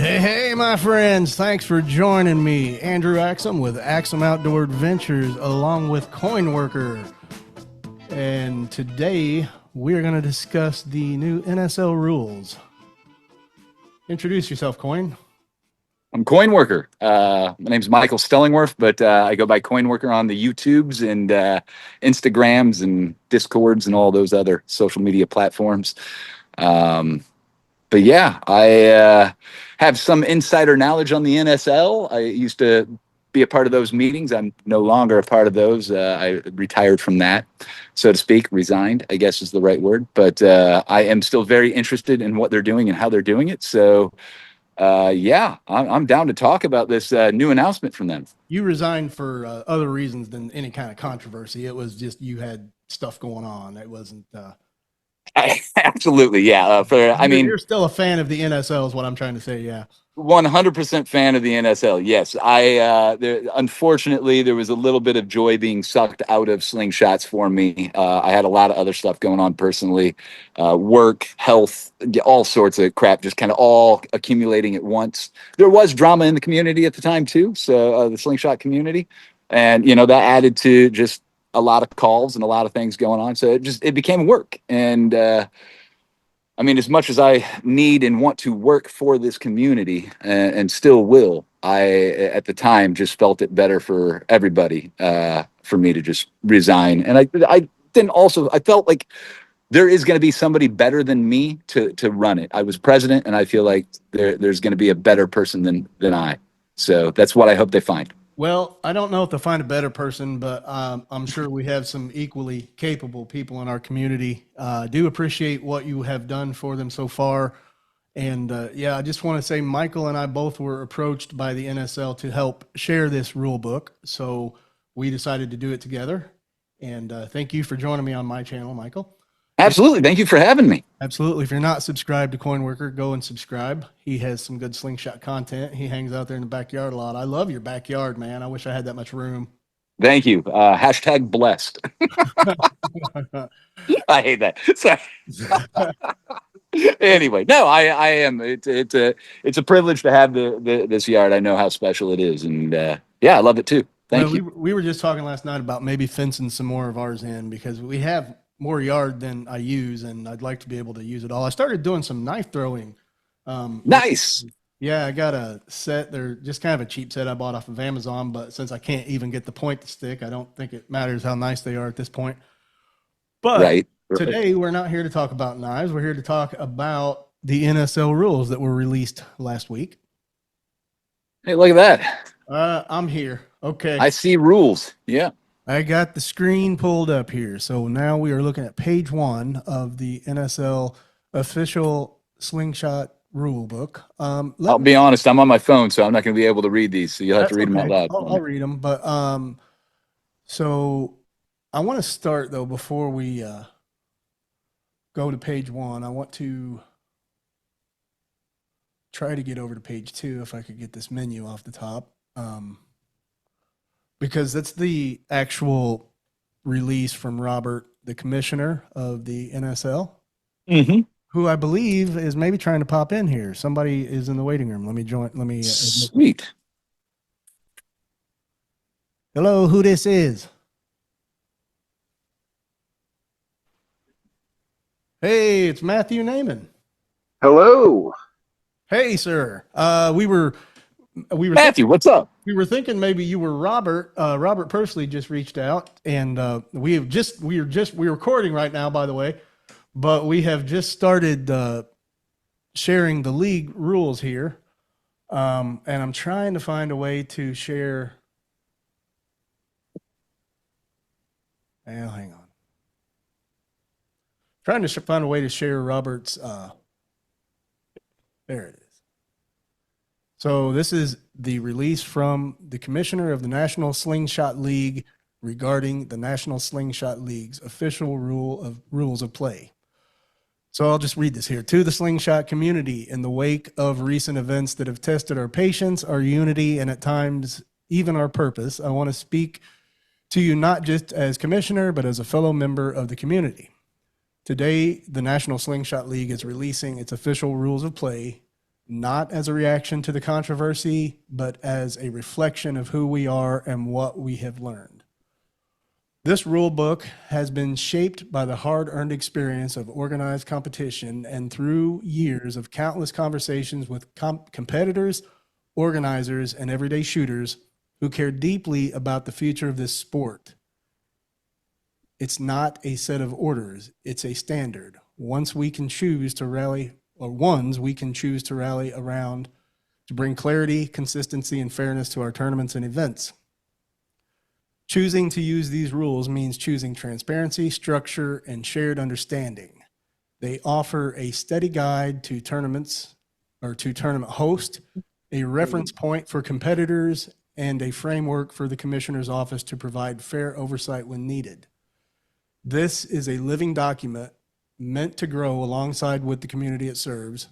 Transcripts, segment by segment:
Hey, my friends. Thanks for joining me, Andrew Axum with Axum Outdoor Adventures, along with Coinworker. And today we're going to discuss the new NSL rules. Introduce yourself, Coin. I'm Coinworker. My name's Michael Stellingwerth, but I go by Coinworker on the YouTubes and Instagrams and Discords and all those other social media platforms. But yeah, I have some insider knowledge on the NSL. I used to be a part of those meetings. I'm no longer a part of those. I retired from that, so to speak, resigned, I guess is the right word. But I am still very interested in what they're doing and how they're doing it. So yeah, I'm down to talk about this new announcement from them. You resigned for other reasons than any kind of controversy. It was just you had stuff going on. It wasn't. Absolutely, yeah. You're still a fan of the NSL, is what I'm trying to say. Yeah. 100% fan of the NSL. Yes, unfortunately there was a little bit of joy being sucked out of Slingshots for me. I had a lot of other stuff going on personally, work, health, all sorts of crap, just kind of all accumulating at once. There was drama in the community at the time too, so the Slingshot community, and that added to just a lot of calls and a lot of things going on. So it became work, and I mean, as much as I need and want to work for this community and still will, I, at the time, just felt it better for everybody for me to just resign. And I felt like there is going to be somebody better than me to run it. I was president, and I feel like there's going to be a better person than I. So that's what I hope they find. Well, I don't know if they'll find a better person, but I'm sure we have some equally capable people in our community. I do appreciate what you have done for them so far. And yeah, I just want to say Michael and I both were approached by the NSL to help share this rule book. So we decided to do it together. And thank you for joining me on my channel, Michael. Absolutely. Thank you for having me. Absolutely. If you're not subscribed to Coinworker, go and subscribe. He has some good Slingshot content. He hangs out there in the backyard a lot. I love your backyard, man. I wish I had that much room. Thank you. Hashtag blessed. I hate that. Sorry. Anyway, no, I am. It's a privilege to have this yard. I know how special it is, and yeah, I love it too. Thank you. We were just talking last night about maybe fencing some more of ours in because we have more yard than I use, and I'd like to be able to use it all. I started doing some knife throwing. Nice. Yeah, I got a set. They're just kind of a cheap set I bought off of Amazon, but since I can't even get the point to stick, I don't think it matters how nice they are at this point. But right. Today we're not here to talk about knives. We're here to talk about the NSL rules that were released last week. Hey, look at that. I'm here. Okay. I see rules. Yeah. I got the screen pulled up here. So now we are looking at page 1 of the NSL official Slingshot rule book. I'll be honest, I'm on my phone, so I'm not going to be able to read these. So you'll have to read them out loud. I'll read them. But so I want to start, though, before we go to page 1. I want to try to get over to page 2 if I could get this menu off the top. Because that's the actual release from Robert, the commissioner of the NSL, who I believe is maybe trying to pop in here. Somebody is in the waiting room. Let me join. Let me. Sweet. Hello, who this is? Hey, it's Matthew Neyman. Hello. Hey, sir. We were Matthew, what's up? We were thinking maybe you were Robert. Robert personally just reached out, and we're recording right now, by the way, but we have just started sharing the league rules here, and I'm trying to find a way to share. Well, hang on. Trying to find a way to share Robert's. There it is. So this is the release from the commissioner of the National Slingshot League regarding the National Slingshot League's official rules of play. So I'll just read this here. To the Slingshot community, in the wake of recent events that have tested our patience, our unity, and at times even our purpose, I want to speak to you not just as commissioner, but as a fellow member of the community. Today, the National Slingshot League is releasing its official rules of play not as a reaction to the controversy, but as a reflection of who we are and what we have learned. This rule book has been shaped by the hard-earned experience of organized competition and through years of countless conversations with competitors, organizers, and everyday shooters who care deeply about the future of this sport. It's not a set of orders, it's a standard. Ones we can choose to rally around to bring clarity, consistency, and fairness to our tournaments and events. Choosing to use these rules means choosing transparency, structure, and shared understanding. They offer a steady guide to tournaments or to tournament host, a reference point for competitors, and a framework for the commissioner's office to provide fair oversight when needed. This is a living document meant to grow alongside with the community it serves.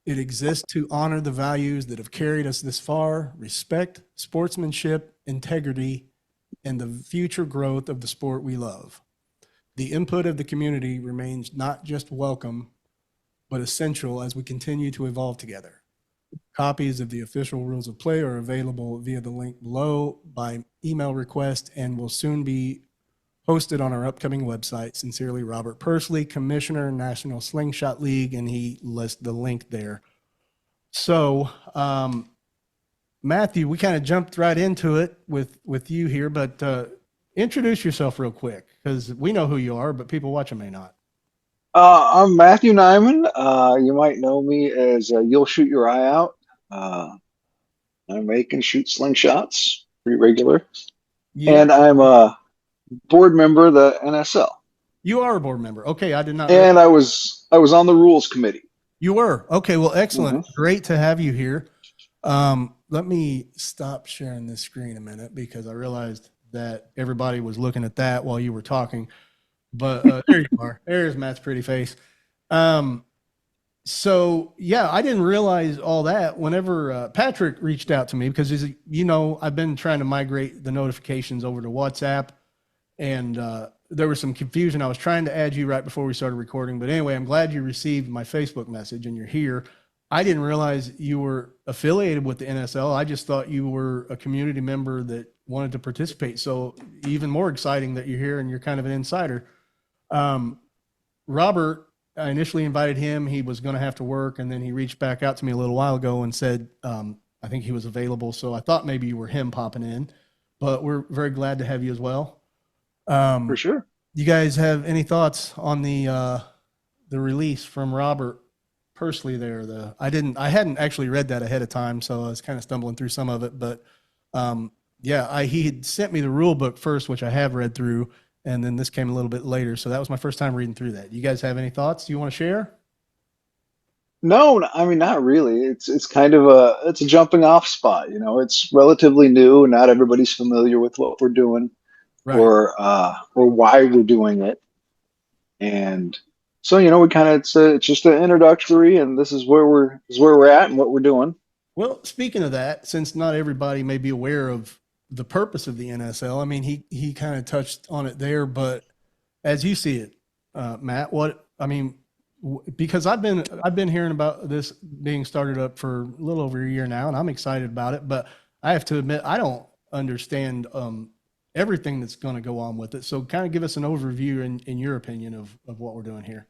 It exists to honor the values that have carried us this far: respect, sportsmanship, integrity, and the future growth of the sport we love. The input of the community remains not just welcome, but essential as we continue to evolve together. Copies of the official rules of play are available via the link below by email request and will soon be hosted on our upcoming website. Sincerely, Robert Pursley, Commissioner, National Slingshot League, and he lists the link there. So, Matthew, we kind of jumped right into it with you here, but introduce yourself real quick, because we know who you are, but people watching may not. I'm Matthew Neyman. You might know me as You'll Shoot Your Eye Out. I make and shoot slingshots, pretty regular. Yeah. And I'm a board member of the NSL. You are a board member. Okay, I did not. And I was on the rules committee. You were. Okay, well, excellent. Great to have you here. Let me stop sharing this screen a minute because I realized that everybody was looking at that while you were talking. But there you are. There's Matt's pretty face. So, yeah, I didn't realize all that whenever Patrick reached out to me because, I've been trying to migrate the notifications over to WhatsApp, and there was some confusion. I was trying to add you right before we started recording. But anyway, I'm glad you received my Facebook message and you're here. I didn't realize you were affiliated with the NSL. I just thought you were a community member that wanted to participate. So even more exciting that you're here and you're kind of an insider. Robert, I initially invited him. He was going to have to work, and then he reached back out to me a little while ago and said, I think he was available. So I thought maybe you were him popping in, but we're very glad to have you as well. For sure. You guys have any thoughts on the release from Robert Pursley there? I hadn't actually read that ahead of time, so I was kind of stumbling through some of it, but he had sent me the rule book first, which I have read through, and then this came a little bit later. So that was my first time reading through that. You guys have any thoughts you want to share? No, I mean, not really. It's kind of a jumping off spot. It's relatively new and not everybody's familiar with what we're doing. Right. Or why we're doing it, and so we kind of it's just an introductory, and this is where we're at and what we're doing. Well, speaking of that, since not everybody may be aware of the purpose of the NSL, I mean, he kind of touched on it there, but as you see it, Matt, because I've been hearing about this being started up for a little over a year now, and I'm excited about it, but I have to admit I don't understand everything that's going to go on with it. So kind of give us an overview in your opinion of what we're doing here.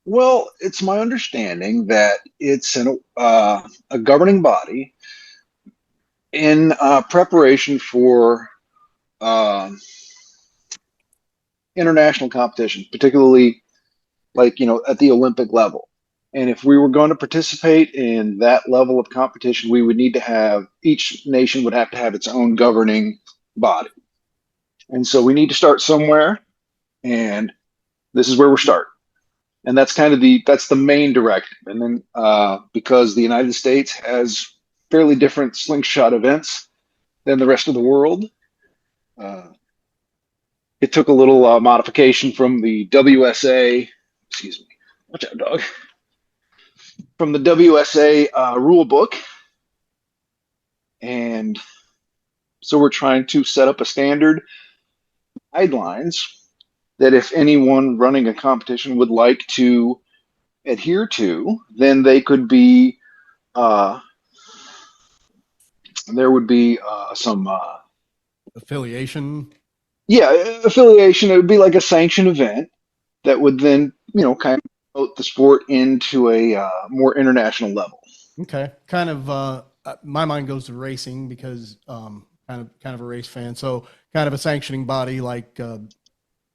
Well, it's my understanding that it's a governing body in preparation for international competition, particularly at the Olympic level. And if we were going to participate in that level of competition, we would need to have, each nation would have to have its own governing body. And so we need to start somewhere, and this is where we're starting. And that's kind of that's the main directive. And then because the United States has fairly different slingshot events than the rest of the world, it took a little modification from the WSA, excuse me, watch out, dog, from the WSA rule book. And so we're trying to set up a standard guidelines that if anyone running a competition would like to adhere to, then they could be uh, there would be some Affiliation. yeah, affiliation. It would be like a sanctioned event that would then, kind of promote the sport into a more international level. Okay. Kind of, my mind goes to racing because, kind of a race fan. So kind of a sanctioning body like,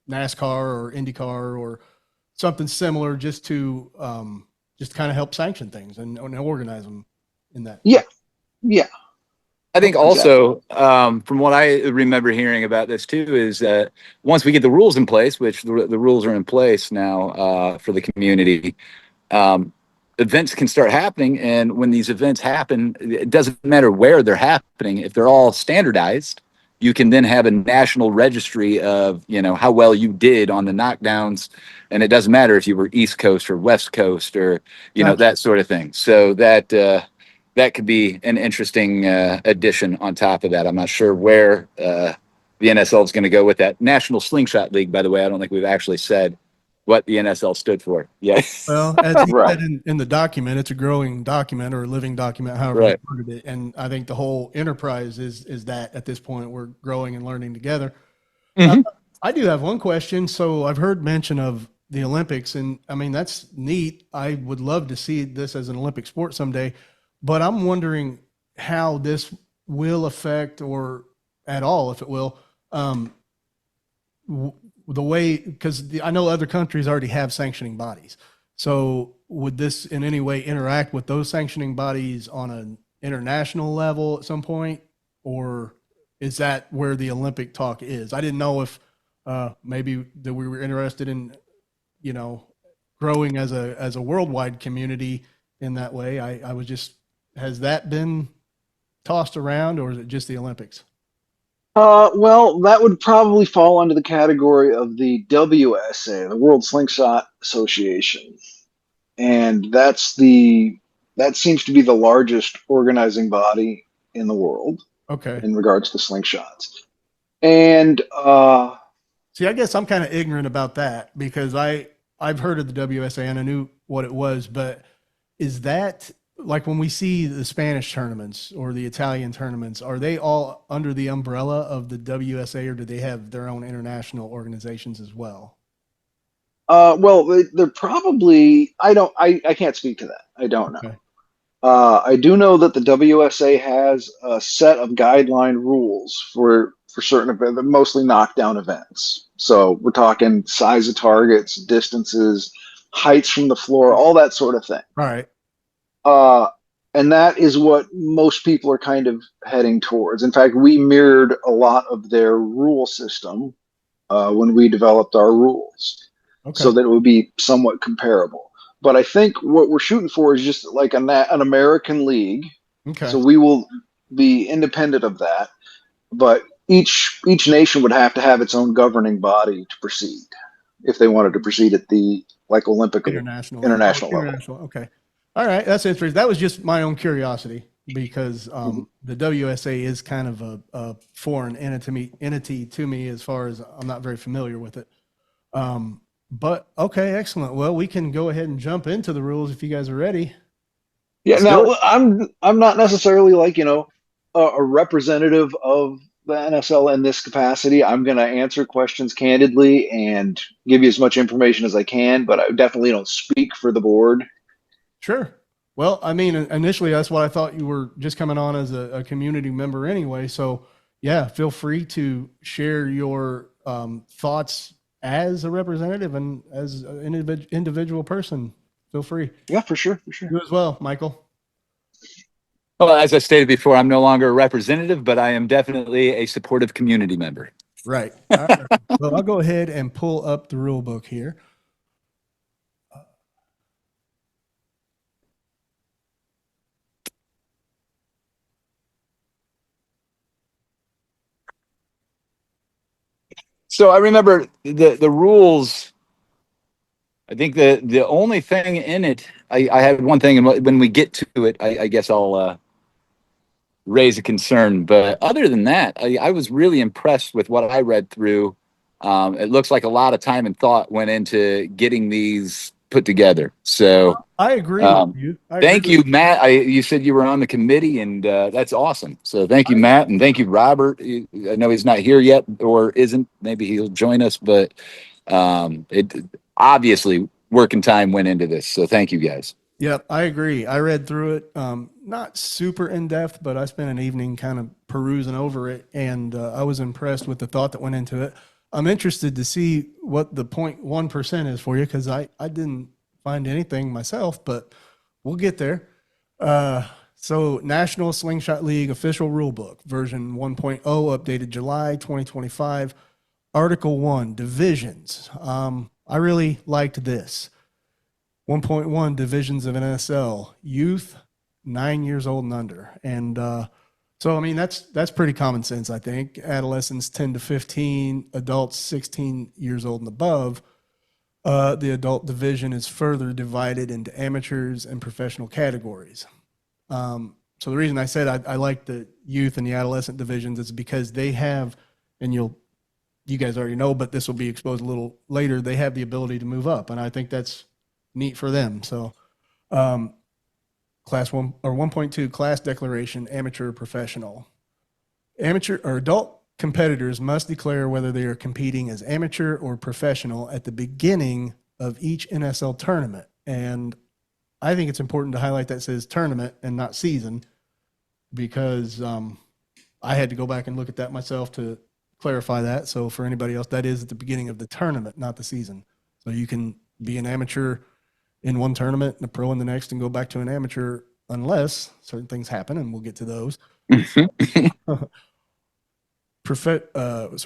NASCAR or IndyCar or something similar just kind of help sanction things and organize them in that. Yeah, yeah, I think exactly. also, from what I remember hearing about this too, is that once we get the rules in place, which the rules are in place now for the community, um, events can start happening. And when these events happen, it doesn't matter where they're happening. If they're all standardized, you can then have a national registry of, how well you did on the knockdowns. And it doesn't matter if you were East Coast or West Coast or, Gotcha. that sort of thing. So that could be an interesting addition on top of that. I'm not sure where the NSL is going to go with that. National Slingshot League, by the way, I don't think we've actually said what the NSL stood for. Yeah. Well, as he Right. said in the document, it's a growing document or a living document, however he Right. worded it. And I think the whole enterprise is that at this point we're growing and learning together. Uh, Mhm. I do have one question. So I've heard mention of the Olympics, and I mean that's neat. I would love to see this as an Olympic sport someday, but I'm wondering how this will affect, or at all, if it will, um, the way, because I know other countries already have sanctioning bodies. So would this in any way interact with those sanctioning bodies on an international level at some point, or is that where the Olympic talk is? I didn't know if maybe that we were interested in, you know, growing as a worldwide community in that way. I was just, has that been tossed around, or is it just the Olympics? Well, that would probably fall under the category of the WSA, the World Slingshot Association, and that seems to be the largest organizing body in the world Okay. in regards to slingshots. And See, I guess I'm kind of ignorant about that because I've heard of the WSA and I knew what it was, but is that like when we see the Spanish tournaments or the Italian tournaments, are they all under the umbrella of the WSA, or do they have their own international organizations as well? well, they're probably. I can't speak to that. I don't know. Okay. I do know that the WSA has a set of guideline rules for certain events, mostly knockdown events. So we're talking size of targets, distances, heights from the floor, all that sort of thing. All right. Uh, and that is what most people are kind of heading towards. In fact, we mirrored a lot of their rule system when we developed our rules, Okay. so that it would be somewhat comparable. But I think what we're shooting for is just like an American league. Okay. So we will be independent of that, but each nation would have to have its own governing body to proceed if they wanted to proceed at the like Olympic or International level. Oh, international level. international. Okay. All right. That's interesting. That was just my own curiosity because Mhm. the WSA is kind of a foreign entity to me as far as I'm not very familiar with it. But okay, excellent. Well, we can go ahead and jump into the rules if you guys are ready. Yeah. Let's do it. Now I'm not necessarily like a representative of the NSL in this capacity. I'm going to answer questions candidly and give you as much information as I can, but I definitely don't speak for the board. Sure. Well, I mean, initially that's what I thought. You were just coming on as a community member anyway. So yeah, feel free to share your thoughts as a representative and as an individual person. Feel free. Yeah, for sure, for sure. You as well, Michael. Well, as I stated before, I'm no longer a representative, but I am definitely a supportive community member. Right. All right. Well, I'll go ahead and pull up the rule book here. So I remember the rules. I think the only thing in it, I had one thing, and when we get to it, I guess I'll raise a concern. But other than that, I was really impressed with what I read through. It looks like a lot of time and thought went into getting these put together. So I agree with um, you. I agree thank with you, Matt. You said you were on the committee, and that's awesome. So thank you, I, Matt, and thank you, Robert. I know he's not here yet or isn't. Maybe he'll join us, but it obviously working time went into this. So thank you, guys. Yep, I agree. I read through it, not super in depth, but I spent an evening kind of perusing over it, and I was impressed with the thought that went into it. I'm interested to see what the 0.1% is for you because I didn't find anything myself, but we'll get there. So, National Slingshot League official rule book, version 1.0, updated July 2025, Article 1, divisions. I really liked this. 1.1 divisions of NSL youth 9 years old and under. And so I mean that's pretty common sense, I think. Adolescents 10 to 15, adults 16 years old and above. The adult division is further divided into amateurs and professional categories. So the reason I said I like the youth and the adolescent divisions is because they have, and you guys already know, but this will be exposed a little later, they have the ability to move up. And I think that's neat for them. So, class 1 or 1.2 class declaration, amateur, professional. Amateur or adult competitors must declare whether they are competing as amateur or professional at the beginning of each NSL tournament. And I think it's important to highlight that says tournament and not season because I had to go back and look at that myself to clarify that. So for anybody else, that is at the beginning of the tournament, not the season. So you can be an amateur in one tournament and a pro in the next and go back to an amateur unless certain things happen, and we'll get to those. So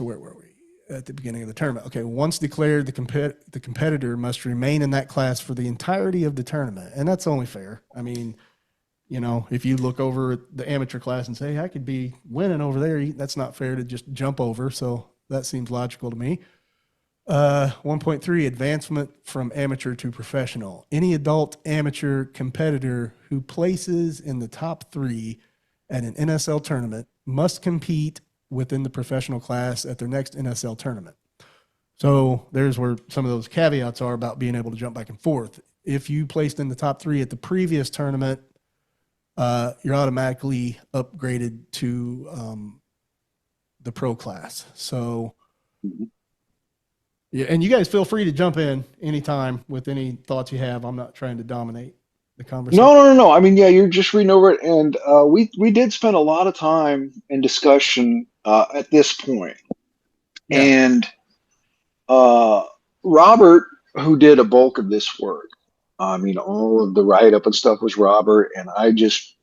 where were we? At the beginning of the tournament. Okay, once declared, the competitor must remain in that class for the entirety of the tournament, and that's only fair. I mean, you know, if you look over at the amateur class and say, hey, I could be winning over there, that's not fair to just jump over. So that seems logical to me. 1.3 advancement from amateur to professional. Any adult amateur competitor who places in the top 3 at an NSL tournament must compete within the professional class at their next NSL tournament. So there's where some of those caveats are about being able to jump back and forth. If you placed in the top 3 at the previous tournament, you're automatically upgraded to the pro class. So yeah, and you guys feel free to jump in anytime with any thoughts you have. I'm not trying to dominate the conversation. No. I mean, yeah, you're just reading over it, and we did spend a lot of time in discussion at this point. Yeah. And Robert, who did a bulk of this work, I mean, all of the write up and stuff was Robert, and I just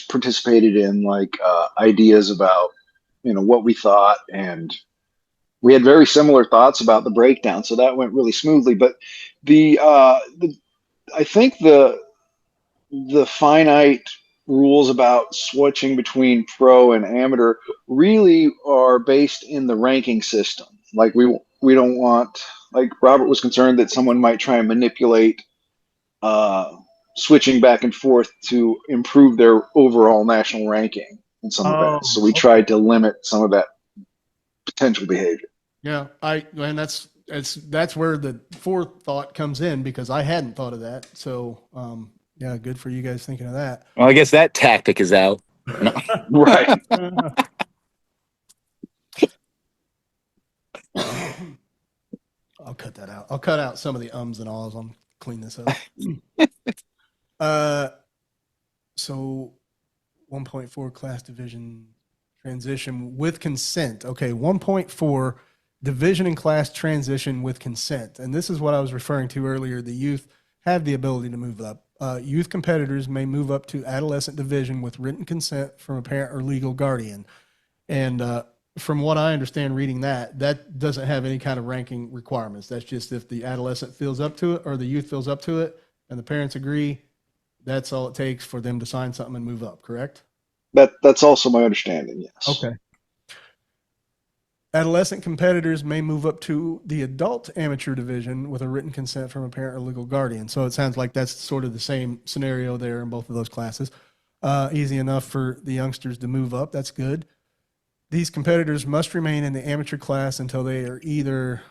participated in like ideas about what we thought, and we had very similar thoughts about the breakdown, so that went really smoothly. But the I think the finite rules about switching between pro and amateur really are based in the ranking system. Like we don't want, like Robert was concerned that someone might try and manipulate switching back and forth to improve their overall national ranking in some events. So we tried to limit some of that potential behavior. Yeah, and that's where the forethought comes in because I hadn't thought of that. So yeah, good for you guys thinking of that. Well, I guess that tactic is out. No. Right. I'll cut that out. I'll cut out some of the ums and ahs. I'll clean this up. So 1.4 class division transition with consent. Okay, 1.4 division and class transition with consent. And this is what I was referring to earlier. The youth have the ability to move up. Youth competitors may move up to adolescent division with written consent from a parent or legal guardian. And from what I understand reading that doesn't have any kind of ranking requirements. That's just if the adolescent feels up to it or the youth feels up to it and the parents agree, that's all it takes for them to sign something and move up, correct? That's also my understanding, yes. Okay. Adolescent competitors may move up to the adult amateur division with a written consent from a parent or legal guardian. So it sounds like that's sort of the same scenario there in both of those classes. Easy enough for the youngsters to move up. That's good. These competitors must remain in the amateur class until they are either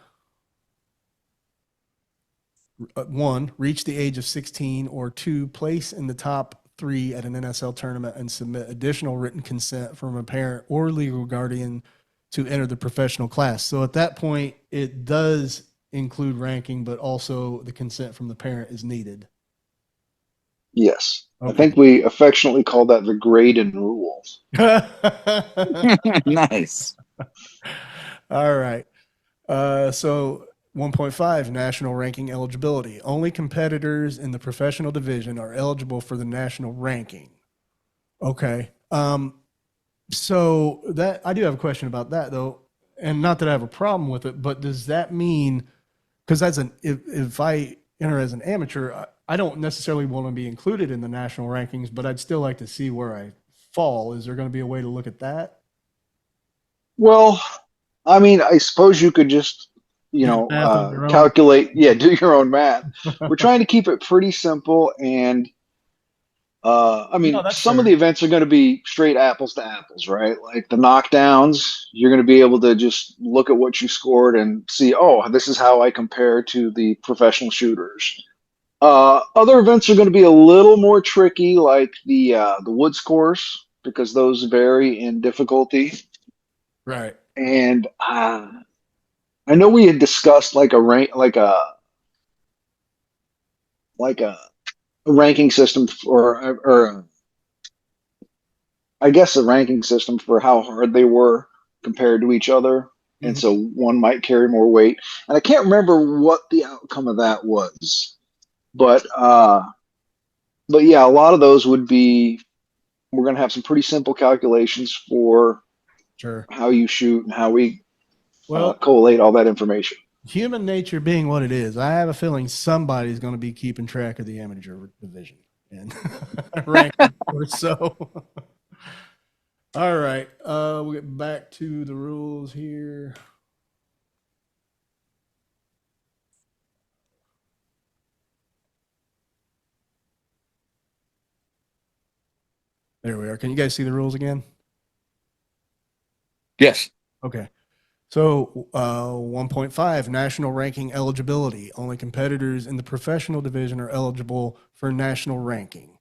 one, reach the age of 16, or two, place in the top 3 at an NSL tournament and submit additional written consent from a parent or legal guardian to enter the professional class. So at that point, it does include ranking, but also the consent from the parent is needed. Yes. I Okay. think we affectionately call that the grade and rules. Nice. All right. So 1.5, national ranking eligibility. Only competitors in the professional division are eligible for the national ranking. Okay. So that I do have a question about that though, and not that I have a problem with it, but does that mean, because if I enter as an amateur, I don't necessarily want to be included in the national rankings, but I'd still like to see where I fall. Is there going to be a way to look at that? Well, I mean, I suppose you could just, Math on your own. calculate, do your own math. We're trying to keep it pretty simple. And I No, mean, that's some fair. of the events are going to be straight apples to apples, right? Like the knockdowns, you're going to be able to just look at what you scored and see, oh, this is how I compare to the professional shooters. Other events are going to be a little more tricky, like the woods course, because those vary in difficulty. Right. And I know we had discussed like a ranking system or I guess a ranking system for how hard they were compared to each other. And Mhm. so one might carry more weight. And I can't remember what the outcome of that was. But yeah, a lot of those would be we're going to have some pretty simple calculations for Sure. how you shoot and how we Well, collate all that information. human nature being what it is, I have a feeling somebody's going to be keeping track of the amateur division and ranking. So, all right, we'll get back to the rules here. There we are. Can you guys see the rules again? Yes. Okay. So 1.5, national ranking eligibility. Only competitors in the professional division are eligible for national ranking.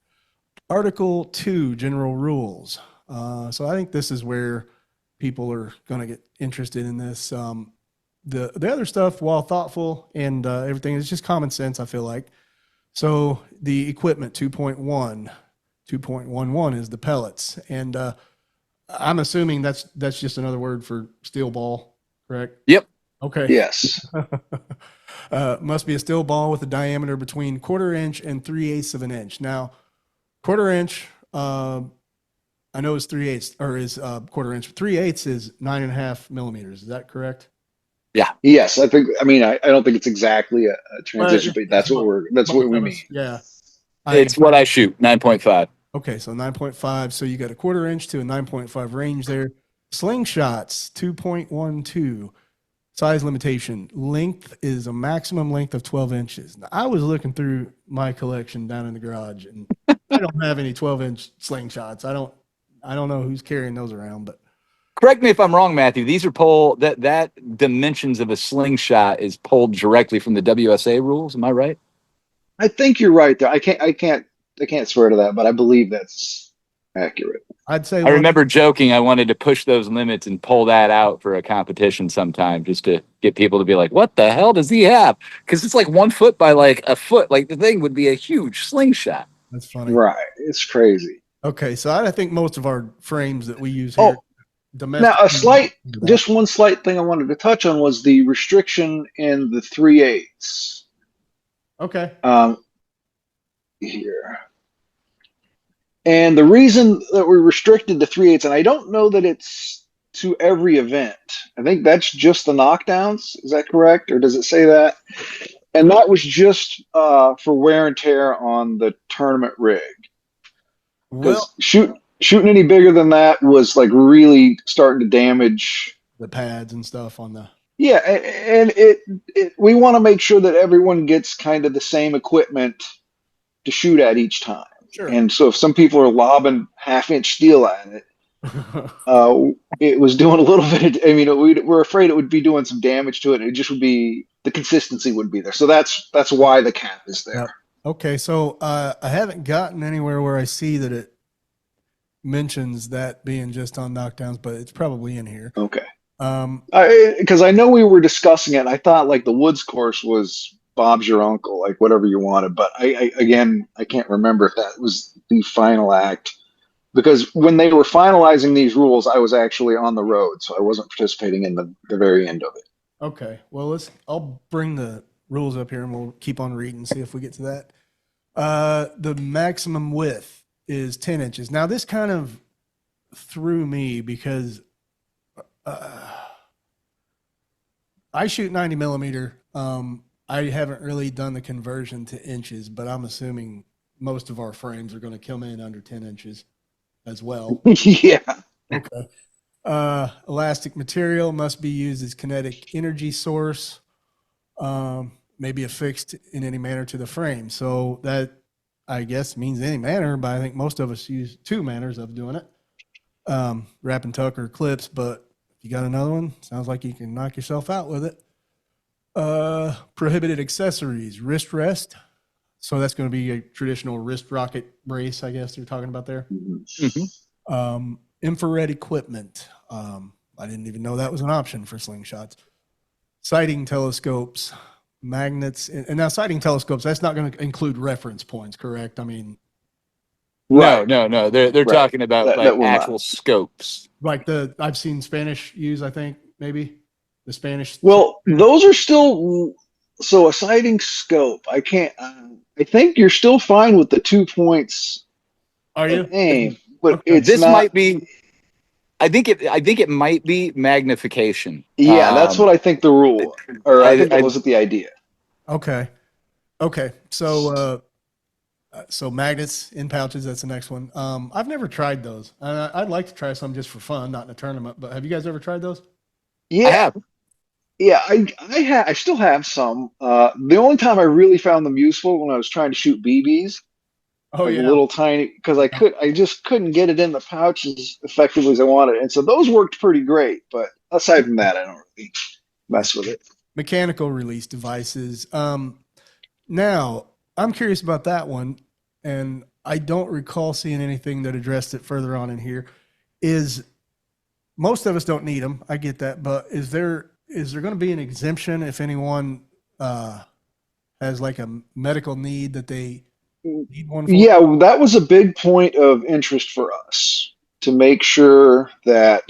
Article 2, general rules. So I think this is where people are going to get interested in this. The other stuff, while thoughtful and everything, is just common sense, I feel like. So the equipment 2.11 is the pellets. And I'm assuming that's just another word for steel ball, correct? Yep. Okay. Yes. Must be a steel ball with a diameter between 1/4 inch and 3/8 of an inch. Now, 1/4 inch, I know is 3/8 or is 1/4 inch. 3/8 is 9.5 millimeters. Is that correct? Yeah. Yes, I think. I mean, I don't think it's exactly a transition, but It's that's what the we mean. fellas, yeah. It's what I shoot, 9.5. Okay, so 9.5. So you got a 1/4 inch to a 9.5 range there. Slingshots 2.12. Size limitation. Length is a maximum length of 12 inches. Now, I was looking through my collection down in the garage, and I don't have any 12-inch slingshots. I don't know who's carrying those around, but Correct me if I'm wrong, Matthew. These are that dimensions of a slingshot is pulled directly from the WSA rules. Am I right? I think you're right there. I can't swear to that, but I believe that's accurate. I'd say I remember joking I wanted to push those limits and pull that out for a competition sometime just to get people to be like, what the hell does he have? Because it's like 1 foot by like a foot. Like the thing would be a huge slingshot. That's funny. Right. It's crazy. Okay, so I think most of our frames that we use here Oh, domestic. now just one slight thing I wanted to touch on was the restriction in the 3/8. Okay. Here. And the reason that we restricted the 3/8, and I don't know that it's to every event. I think that's just the knockdowns. Is that correct? Or does it say that? And that was just for wear and tear on the tournament rig. Well, Because shooting any bigger than that was like really starting to damage. the pads and stuff on the. Yeah, and we want to make sure that everyone gets kind of the same equipment to shoot at each time. Sure. And so if some people are lobbing half-inch steel at it, it was doing a little bit. I mean, we're afraid it would be doing some damage to it. It just would be the consistency would be there. So that's why the cap is there. Yep. Okay, so I haven't gotten anywhere where I see that it mentions that being just on knockdowns, but it's probably in here. Okay. Um, Because I know we were discussing it, and I thought like the Woods course was Bob's your uncle, like whatever you wanted. But I can't remember if that was the final act. Because when they were finalizing these rules, I was actually on the road, so I wasn't participating in the very end of it. okay, well, I'll bring the rules up here and we'll keep on reading, see if we get to that. The maximum width is 10 inches. Now, this kind of threw me because I shoot 90 millimeter. I haven't really done the conversion to inches, but I'm assuming most of our frames are going to come in under 10 inches as well. Yeah. Okay. Elastic material must be used as kinetic energy source, may be affixed in any manner to the frame. So that, I guess, means any manner, but I think most of us use two manners of doing it. Wrap and tuck or clips, but if you got another one, sounds like you can knock yourself out with it. Prohibited accessories, wrist rest. So that's going to be a traditional wrist rocket brace, I guess you're talking about there. Mm-hmm. Infrared equipment. I didn't even know that was an option for slingshots. Sighting telescopes, magnets, and now sighting telescopes, that's not going to include reference points, correct? I mean, Right. No. They're Right. talking about That like will not. actual scopes. like I've seen Spanish use, I think, maybe the Spanish. Well, those are still so a sighting scope. I can't. I think you're still fine with the 2 points Are you? of aim, but Okay. it's This not. might be. I think it might be magnification. Yeah, that's what I think the rule was, or I think that I wasn't the idea. Okay. So magnets in pouches, that's the next one. I've never tried those. I'd like to try some just for fun, not in a tournament, but have you guys ever tried those? Yeah, have. yeah. I still have some. The only time I really found them useful when I was trying to shoot BBs, Oh like yeah. little tiny, because I just couldn't get it in the pouch as effectively as I wanted, and so those worked pretty great. But aside from that, I don't really mess with it. Mechanical release devices. Now I'm curious about that one, and I don't recall seeing anything that addressed it further on in here. Is most of us don't need them. I get that, but is there going to be an exemption if anyone has like a medical need that they need one for? Yeah, that was a big point of interest for us to make sure that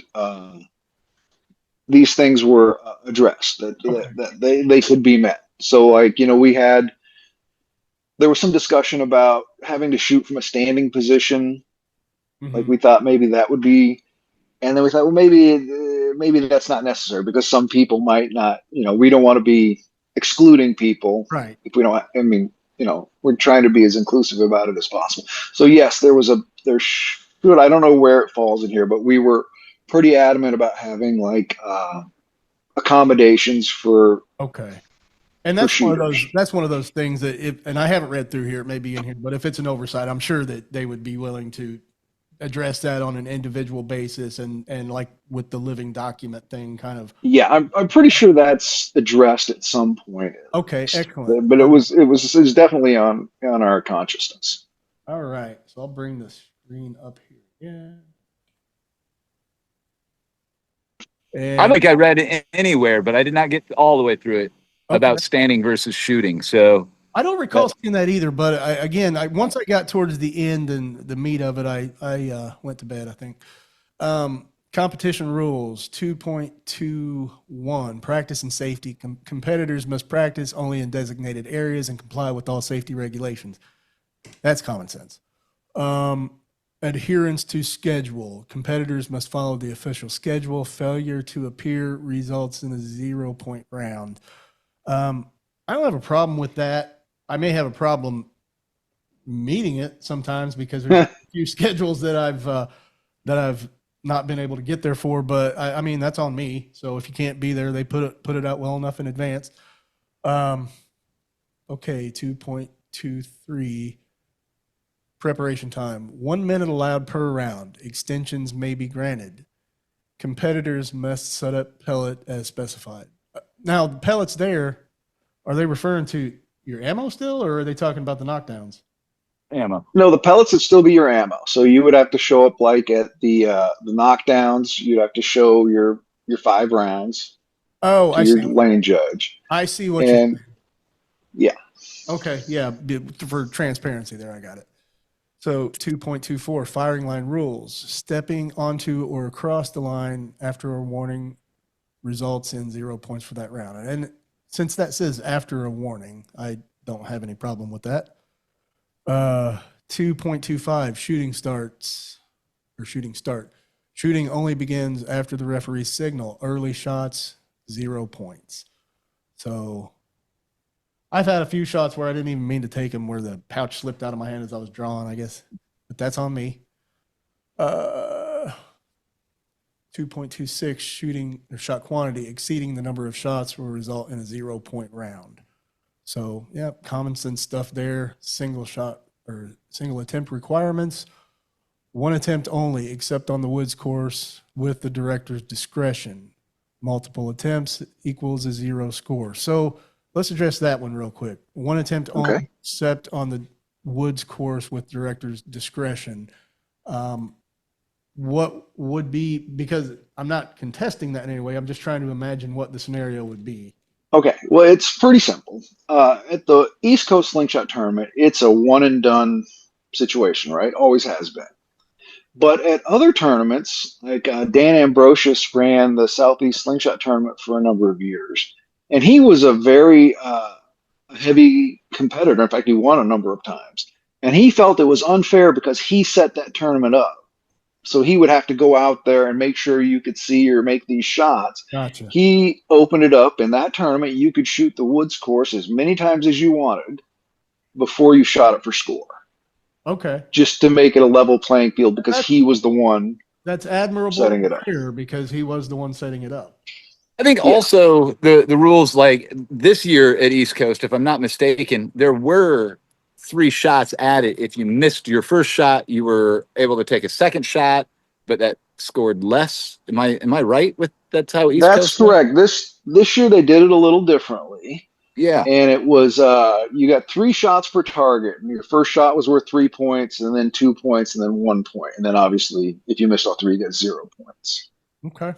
these things were addressed, Okay. that they could be met. So, like, there was some discussion about having to shoot from a standing position. Like, Mm-hmm. we thought maybe that would be, and then we thought, well, maybe that's not necessary because some people might not. We don't want to be excluding people Right. if we don't. I mean, we're trying to be as inclusive about it as possible. So yes, there should. I don't know where it falls in here, but we were pretty adamant about having like accommodations for Okay. And for that's one of shooters. those things that and I haven't read through here, it may be in here, but if it's an oversight, I'm sure that they would be willing to address that on an individual basis and like with the living document thing kind of. Yeah, I'm pretty sure that's addressed at some point. Okay, excellent. But it was definitely on our consciousness. All right. So I'll bring the screen up here. Yeah. I And think I read it anywhere, but I did not get all the way through it okay. about standing versus shooting. So I don't recall seeing that either, but once I got towards the end and the meat of it, I went to bed, I think. Competition rules 2.21 practice and safety. Competitors must practice only in designated areas and comply with all safety regulations. That's common sense. Adherence to schedule. Competitors must follow the official schedule. Failure to appear results in a 0-point round. I don't have a problem with that. I may have a problem meeting it sometimes because there's a few schedules that I've not been able to get there for, but I mean, that's on me. So if you can't be there, they put it out well enough in advance. Okay. 2.23 preparation time, 1 minute allowed per round. Extensions may be granted. Competitors must set up pellet as specified. Now the pellet's there. Are they referring to your ammo still, or are they talking about the knockdowns? Ammo. No, the pellets would still be your ammo. So you would have to show up like at the knockdowns. You'd have to show your 5 rounds Oh, to I your see. lane judge. I see what you're And saying. yeah, Okay, yeah, for transparency there, I got it. So 2.24, firing line rules. Stepping onto or across the line after a warning results in 0 points for that round. And since that says after a warning, I don't have any problem with that. 2.25, shooting starts or shooting start. Shooting only begins after the referee's signal. Early shots, 0 points. So I've had a few shots where I didn't even mean to take them, where the pouch slipped out of my hand as I was drawing, I guess, but that's on me. 2.26, shooting or shot quantity exceeding the number of shots will result in a 0 point round. So, yeah, common sense stuff there. Single shot or single attempt requirements. One attempt only, except on the woods course with the director's discretion. Multiple attempts equals a 0 score. So let's address that one real quick. One attempt okay. only, except on the woods course with director's discretion. What would be, because I'm not contesting that in any way, I'm just trying to imagine what the scenario would be. Okay, well, it's pretty simple. At the East Coast Slingshot tournament, it's a one and done situation, right? Always has been. But at other tournaments, like Dan Ambrosius ran the Southeast Slingshot tournament for a number of years, and he was a very heavy competitor. In fact, he won a number of times, and he felt it was unfair because he set that tournament up. So he would have to go out there and make sure you could see or make these shots. Gotcha. He opened it up in that tournament. You could shoot the woods course as many times as you wanted before you shot it for score, Okay. just to make it a level playing field because he was the one That's admirable setting it and up. fair because he was the one setting it up. I think Yeah, also the rules like this year at East Coast, if I'm not mistaken, there were 3 shots added. If you missed your first shot, you were able to take a second shot, but that scored less. Am I right with that's how East that's Coast was? correct. This year they did it a little differently. Yeah. And it was you got 3 shots per target, and your first shot was worth 3 points, and then 2 points, and then 1 point, and then obviously if you missed all three, you got 0 points. Okay.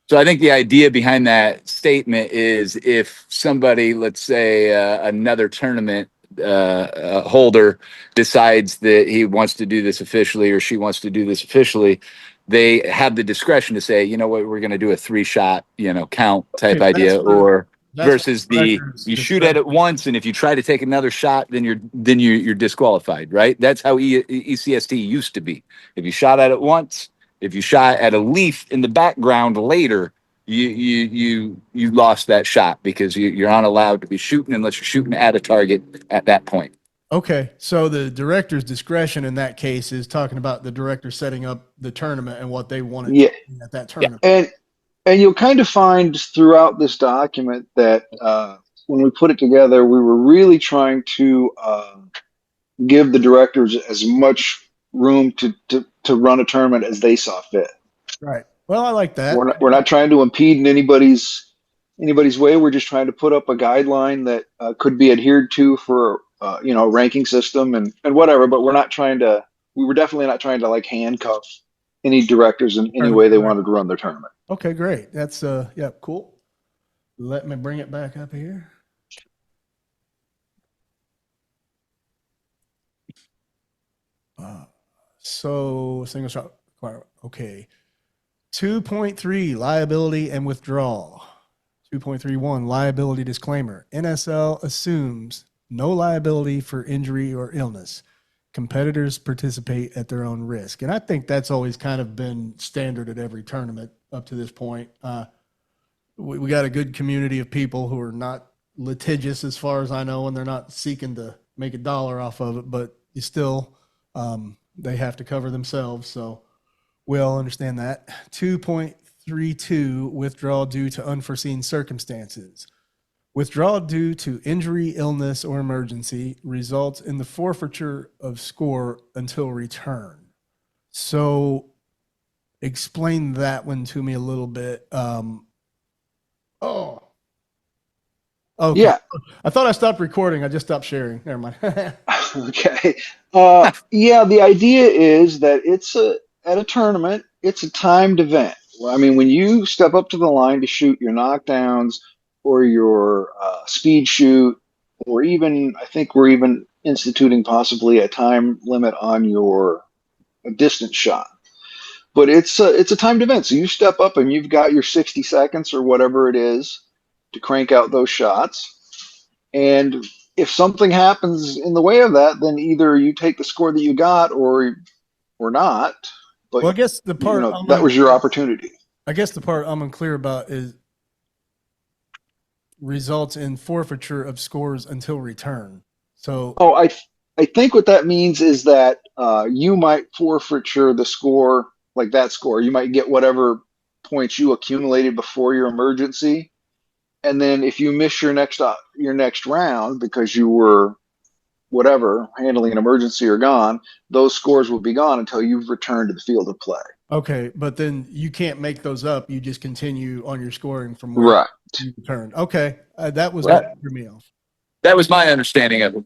So I think the idea behind that statement is if somebody, let's say another tournament holder decides that he wants to do this officially or she wants to do this officially, they have the discretion to say, you know what, we're going to do a 3 shot, count type Okay. idea, or That's for versus the the director's you shoot at discretion. it once and if you try to take another shot, then you're disqualified, right? That's how ECST used to be. If you shot at it once, if you shot at a leaf in the background later, you lost that shot because you're not allowed to be shooting unless you're shooting at a target at that point. Okay. So the director's discretion in that case is talking about the director setting up the tournament and what they wanted to Yeah, do at that Yeah. tournament. and you'll kind of find throughout this document that when we put it together, we were really trying to give the directors as much room to run a tournament as they saw fit. Right. Well, I like that. We're not trying to impede in anybody's way. We're just trying to put up a guideline that could be adhered to for a ranking system and whatever. But we're not trying to. We were definitely not trying to like handcuff any directors in any way they wanted to run their tournament. Okay, great. That's yeah, cool. Let me bring it back up here. So single shot requirement. Okay. 2.3 liability and withdrawal. 2.31 liability disclaimer. NSL assumes no liability for injury or illness. Competitors participate at their own risk. And I think that's always kind of been standard at every tournament up to this point. We got a good community of people who are not litigious as far as I know, and they're not seeking to make a dollar off of it, but you still, they have to cover themselves. So we all understand that. 2.32 withdrawal due to unforeseen circumstances. Withdrawal due to injury, illness, or emergency results in the forfeiture of score until return. So explain that one to me a little bit. Oh, Okay. Yeah. I thought I stopped recording. I just stopped sharing. Never mind. Okay. Yeah, the idea is that at a tournament, it's a timed event. I mean, when you step up to the line to shoot your knockdowns or your speed shoot, or even I think we're even instituting possibly a time limit on your distance shot. But it's a timed event, so you step up and you've got your 60 seconds or whatever it is to crank out those shots. And if something happens in the way of that, then either you take the score that you got or not. But Well, I guess that was your opportunity. I guess the part I'm unclear about is results in forfeiture of scores until return. So, Oh, I think what that means is that you might forfeiture the score, like that score. You might get whatever points you accumulated before your emergency, and then if you miss your next round because you were whatever handling an emergency or gone, those scores will be gone until you've returned to the field of play. okay, but then you can't make those up. You just continue on your scoring from where Right. you returned. Okay, that was Right. what threw me off. That was my understanding of it.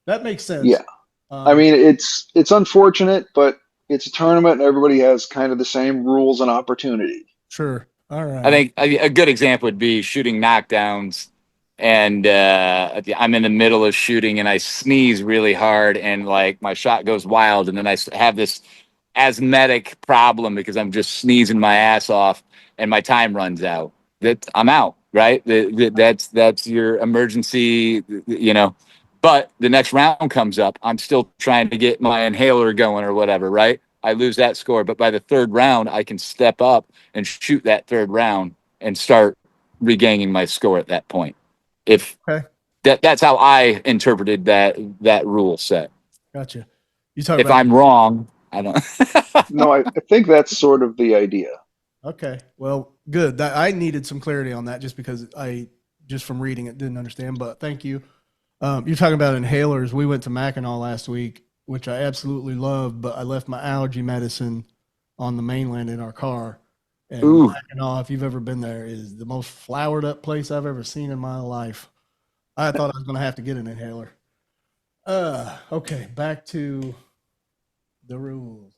That makes sense. Yeah. I mean, it's unfortunate, but it's a tournament and everybody has kind of the same rules and opportunity. Sure. All right. I think a good example would be shooting knockdowns, and I'm in the middle of shooting, and I sneeze really hard, and like my shot goes wild, and then I have this asthmatic problem because I'm just sneezing my ass off, and my time runs out. That I'm out, right? That's your emergency, you know. But the next round comes up, I'm still trying to get my inhaler going or whatever, right? I lose that score, but by the third round, I can step up and shoot that third round and start regaining my score at that point. If Okay. that's how I interpreted that rule set. Gotcha. You talk If about I'm wrong, I don't. No, I think that's sort of the idea. okay. Well, good. That I needed some clarity on that just because I just from reading it didn't understand. But thank you. You're talking about inhalers. We went to Mackinac last week, which I absolutely loved, but I left my allergy medicine on the mainland in our car. And Ooh, Mackinac, if you've ever been there, is the most flowered up place I've ever seen in my life. I thought I was going to have to get an inhaler. Okay, back to the rules.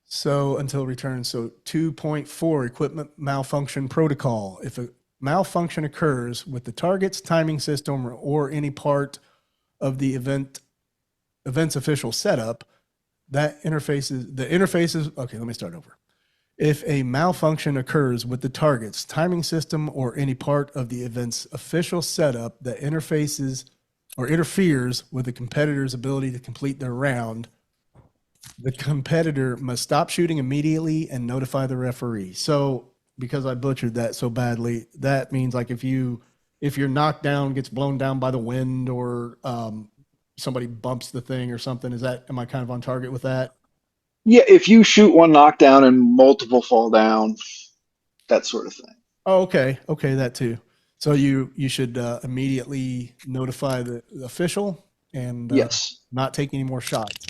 So until return. So 2.4 equipment malfunction protocol. If a malfunction occurs with the target's timing system or any part of the event's official setup, the interfaces. Okay, let me start over. If a malfunction occurs with the target's timing system or any part of the event's official setup that interfaces or interferes with the competitor's ability to complete their round, the competitor must stop shooting immediately and notify the referee. So, because I butchered that so badly, that means like if your knockdown gets blown down by the wind or somebody bumps the thing or something, am I kind of on target with that? Yeah, if you shoot one knockdown and multiple fall down, that sort of thing. Oh, okay. Okay, that too. So you should immediately notify the official and Yes, not take any more shots.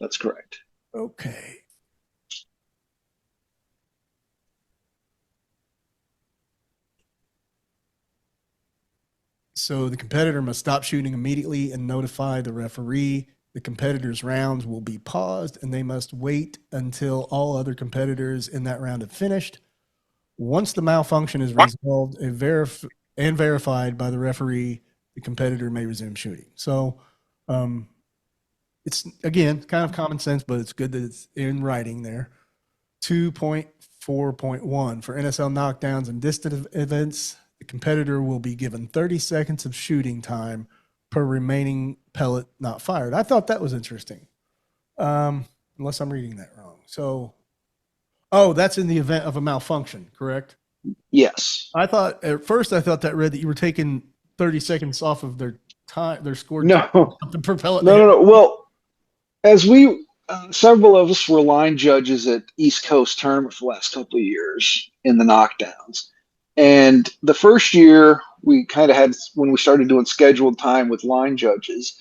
that's correct. Okay. So the competitor must stop shooting immediately and notify the referee. The competitor's rounds will be paused and they must wait until all other competitors in that round have finished. Once the malfunction is resolved and verified by the referee, the competitor may resume shooting. So it's, again, kind of common sense, but it's good that it's in writing there. 2.4.1 for NSL knockdowns and distant events, the competitor will be given 30 seconds of shooting time per remaining pellet not fired. I thought that was interesting, unless I'm reading that wrong. So, that's in the event of a malfunction, correct? Yes. At first I thought that read that you were taking 30 seconds off of their time, their scored No, time, the per pellet. no. Well, as several of us were line judges at East Coast tournament for the last couple of years in the knockdowns. And the first year we kind of had, when we started doing scheduled time with line judges,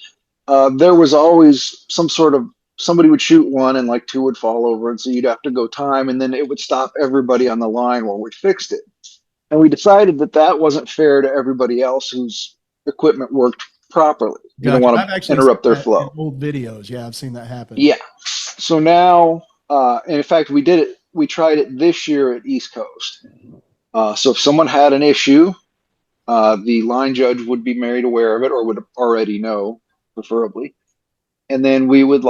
there was always somebody would shoot one and like two would fall over. And so you'd have to go time and then it would stop everybody on the line while we fixed it. And we decided that that wasn't fair to everybody else whose equipment worked properly. You don't Gotcha. want I've to actually seen interrupt their that in flow. old videos. Yeah, I've seen that happen. Yeah. So now, and in fact, we tried it this year at East Coast. So if someone had an issue, the line judge would be made aware of it or would already know, preferably. And then we would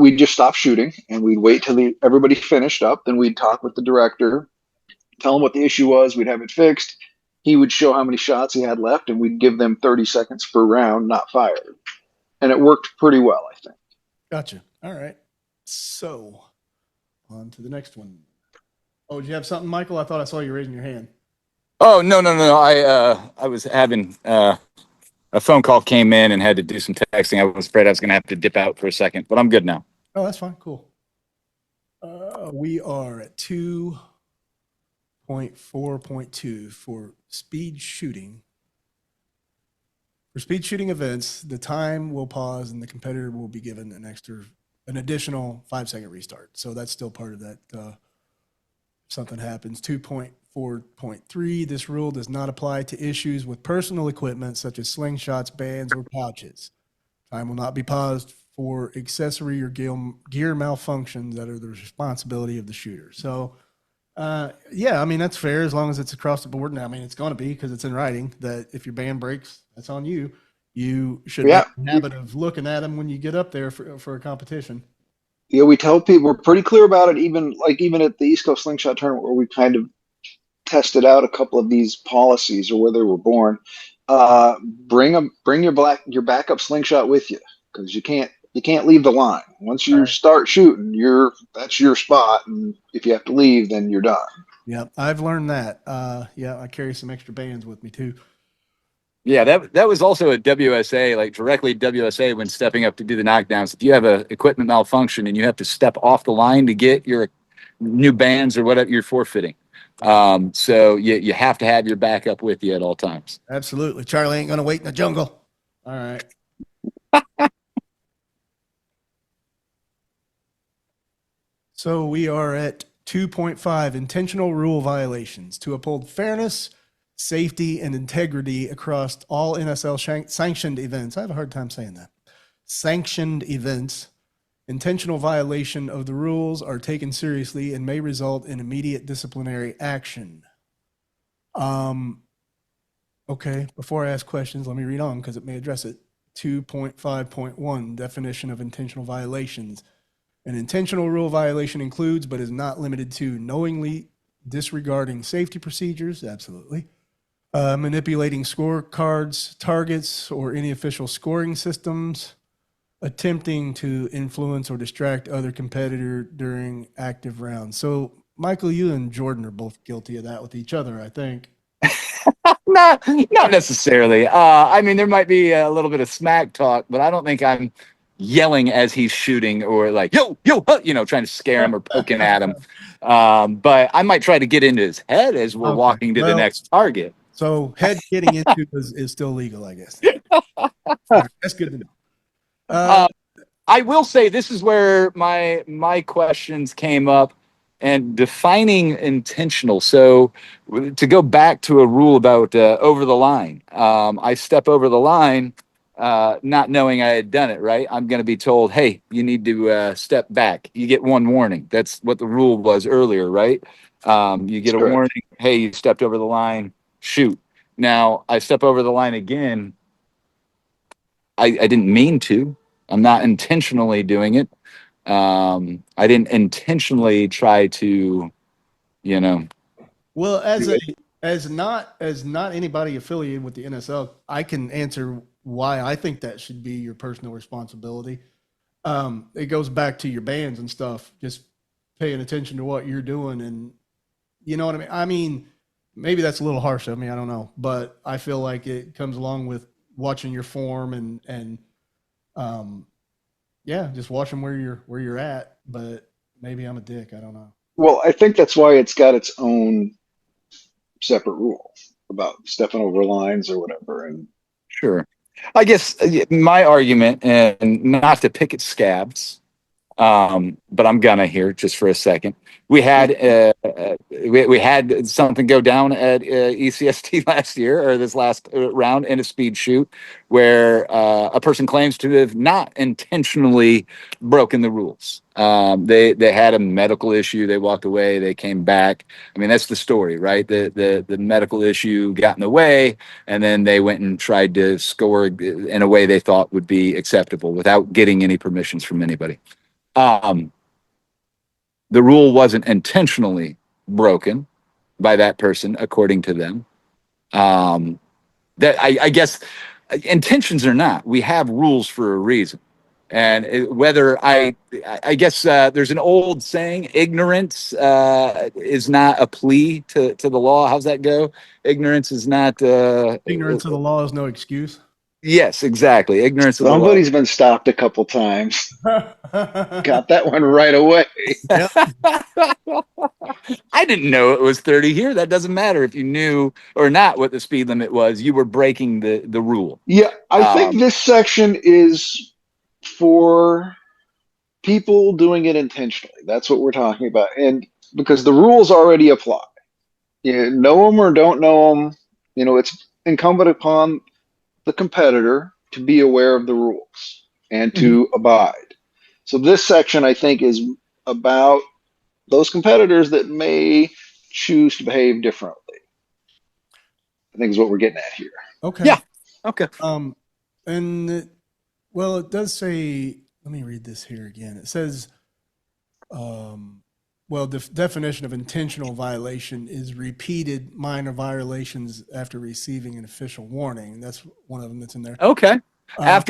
we'd just stop shooting and we'd wait till everybody finished up. Then we'd talk with the director, tell him what the issue was. We'd have it fixed. He would show how many shots he had left, and we'd give them 30 seconds per round, not fired. And it worked pretty well, I think. Gotcha. All right. So on to the next one. Oh, did you have something, Michael? I thought I saw you raising your hand. Oh, no. I was having a phone call came in and had to do some texting. I was afraid I was going to have to dip out for a second, but I'm good now. Oh, that's fine. Cool. We are at 2.4.2 for speed shooting. For speed shooting events, the time will pause and the competitor will be given an additional 5-second restart. So that's still part of that. If something happens. 2.4.3, this rule does not apply to issues with personal equipment such as slingshots, bands, or pouches. Time will not be paused for accessory or gear malfunctions that are the responsibility of the shooter. So, yeah, I mean, that's fair as long as it's across the board. Now, I mean, it's going to be because it's in writing that if your band breaks, that's on you. You should Yeah. make a habit of looking at them when you get up there for a competition. Yeah, we tell people we're pretty clear about it. Even at the East Coast Slingshot tournament, where we kind of tested out a couple of these policies or where they were born. Bring your backup slingshot with you because you can't leave the line. Once you start shooting, that's your spot, and if you have to leave, then you're done. Yeah, I've learned that. Yeah, I carry some extra bands with me too. Yeah, that was also a WSA, like directly WSA when stepping up to do the knockdowns. If you have a equipment malfunction and you have to step off the line to get your new bands or whatever, you're forfeiting. So you have to have your backup with you at all times. Absolutely. Charlie ain't going to wait in the jungle. All right. So we are at 2.5, intentional rule violations. To uphold fairness, safety, and integrity across all NSL sanctioned events. I have a hard time saying that. Sanctioned events, intentional violation of the rules are taken seriously and may result in immediate disciplinary action. Okay, before I ask questions, let me read on because it may address it. 2.5.1, definition of intentional violations. An intentional rule violation includes, but is not limited to, knowingly disregarding safety procedures, absolutely, manipulating scorecards, targets, or any official scoring systems, attempting to influence or distract other competitor during active rounds. So, Michael, you and Jordan are both guilty of that with each other, I think. Not necessarily. I mean, there might be a little bit of smack talk, but I don't think I'm yelling as he's shooting or like, yo, trying to scare him or poking at him. But I might try to get into his head as we're Okay. walking to the next target. So head getting into is still legal, I guess. All right, that's good to know. I will say this is where my questions came up and defining intentional. So to go back to a rule about over the line, I step over the line, not knowing I had done it, right? I'm going to be told, hey, you need to step back. You get one warning. That's what the rule was earlier, right? You get a warning. Hey, you stepped over the line, shoot. Now I step over the line again. I didn't mean to. I'm not intentionally doing it. I didn't intentionally try to, Well, as not anybody affiliated with the NSL, I can answer why I think that should be your personal responsibility. It goes back to your bands and stuff, just paying attention to what you're doing, and you know what I mean. I mean, maybe that's a little harsh of me. I don't know, but I feel like it comes along with watching your form and yeah, just watching where you're at. But maybe I'm a dick. I don't know. Well, I think that's why it's got its own separate rule about stepping over lines or whatever. And sure. I guess my argument, and not to pick at scabs, But I'm gonna here just for a second. We had we had something go down at ECST last year, or this last round, in a speed shoot where a person claims to have not intentionally broken the rules. They had a medical issue. They walked away. They came back. I mean, that's the story, right? The medical issue got in the way, and then they went and tried to score in a way they thought would be acceptable without getting any permissions from anybody. Um, the rule wasn't intentionally broken by that person, according to them. That I guess intentions or not, we have rules for a reason. And whether I guess there's an old saying, ignorance is not a plea to the law. How's that go? Ignorance is not. Ignorance of the law is no excuse. Yes, exactly. Ignorance of the law. Somebody's been stopped a couple times. Got that one right away. Yep. I didn't know it was 30 here. That doesn't matter if you knew or not what the speed limit was. You were breaking the rule. Yeah, I think this section is for people doing it intentionally. That's what we're talking about. And because the rules already apply. You know them or don't know them, it's incumbent upon the competitor to be aware of the rules and to abide. So this section, I think, is about those competitors that may choose to behave differently. I think is what we're getting at here. Okay. Yeah. Okay. Well, it does say, let me read this here again. It says, the definition of intentional violation is repeated minor violations after receiving an official warning. That's one of them that's in there. Okay. I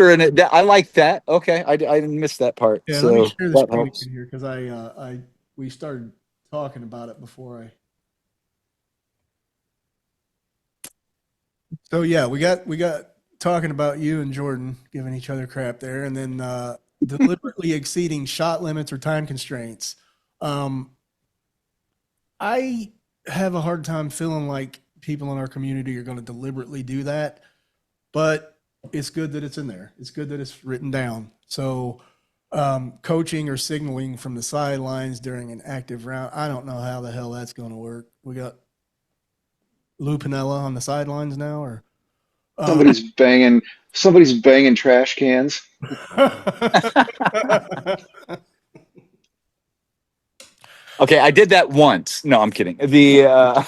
like that. Okay. I didn't miss that part. Yeah, so let me share the that screen helps. again here because we started talking about it before I. So yeah, we got talking about you and Jordan giving each other crap there, and then deliberately exceeding shot limits or time constraints. I have a hard time feeling like people in our community are going to deliberately do that, but it's good that it's in there. It's good that it's written down. So coaching or signaling from the sidelines during an active round, I don't know how the hell that's going to work. We got Lou Pinella on the sidelines now, or Somebody's banging trash cans. Okay. I did that once. No, I'm kidding. All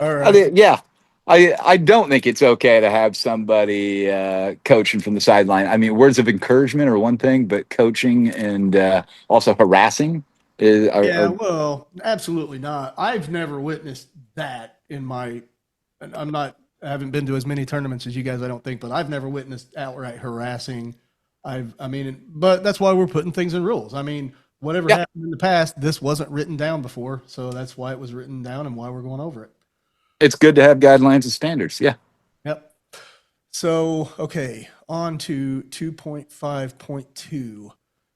right. Yeah. I don't think it's okay to have somebody coaching from the sideline. I mean, words of encouragement are one thing, but coaching and also harassing Well, absolutely not. I've never witnessed that and I haven't been to as many tournaments as you guys, I don't think, but I've never witnessed outright harassing. But that's why we're putting things in rules. I mean, whatever happened in the past, this wasn't written down before, so that's why it was written down and why we're going over it. It's good to have guidelines and standards. Yeah. Yep. So, okay, on to 2.5.2.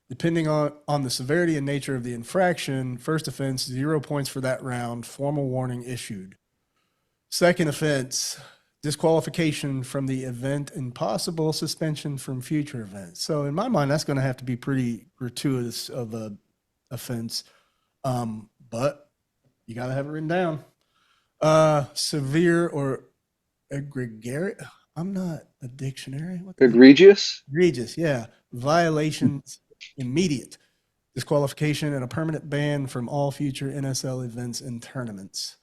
Depending on the severity and nature of the infraction, first offense, 0 points for that round, formal warning issued. Second offense, disqualification from the event and possible suspension from future events. So in my mind, that's going to have to be pretty gratuitous of a offense, but you got to have it written down. Severe or egregious. I'm not a dictionary. Egregious? Egregious, yeah. Violations, immediate disqualification and a permanent ban from all future NSL events and tournaments.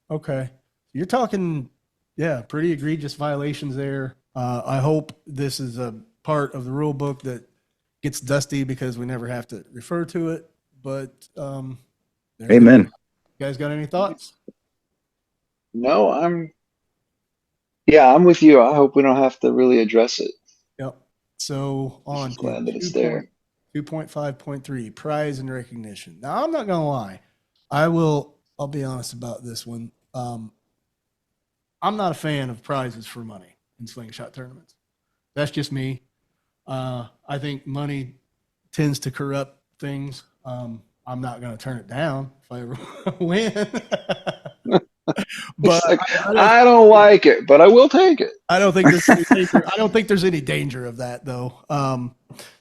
Okay. You're talking, pretty egregious violations there. I hope this is a part of the rule book that gets dusty because we never have to refer to it. But Amen. You guys got any thoughts? No, I'm with you. I hope we don't have to really address it. Yep. So on to Glad that it's there. 2.5.3, prize and recognition. Now, I'm not going to lie. I'll be honest about this one. I'm not a fan of prizes for money in slingshot tournaments. That's just me. I think money tends to corrupt things. I'm not going to turn it down if I ever win. But I don't like it, but I will take it. I don't think there's any danger. I don't think there's any danger of that though.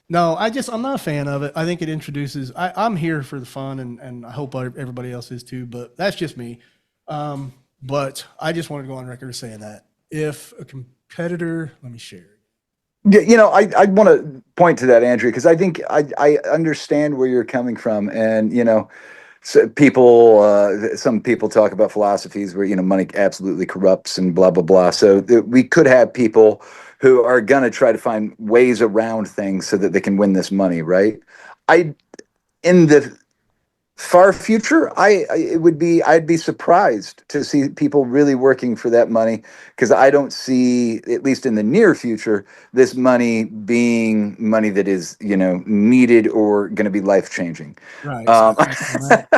No, I'm not a fan of it. I think it introduces. I'm here for the fun, and I hope everybody else is too. But that's just me. But I just wanted to go on record as saying that if a competitor, let me share. Yeah, I want to point to that, Andrew, because I think I understand where you're coming from, and so some people talk about philosophies where money absolutely corrupts and blah blah blah. So we could have people who are gonna try to find ways around things so that they can win this money, right? I in the far future, I'd be surprised to see people really working for that money, because I don't see, at least in the near future, this money being money that is needed or going to be life changing. Right. So Um, that's on that.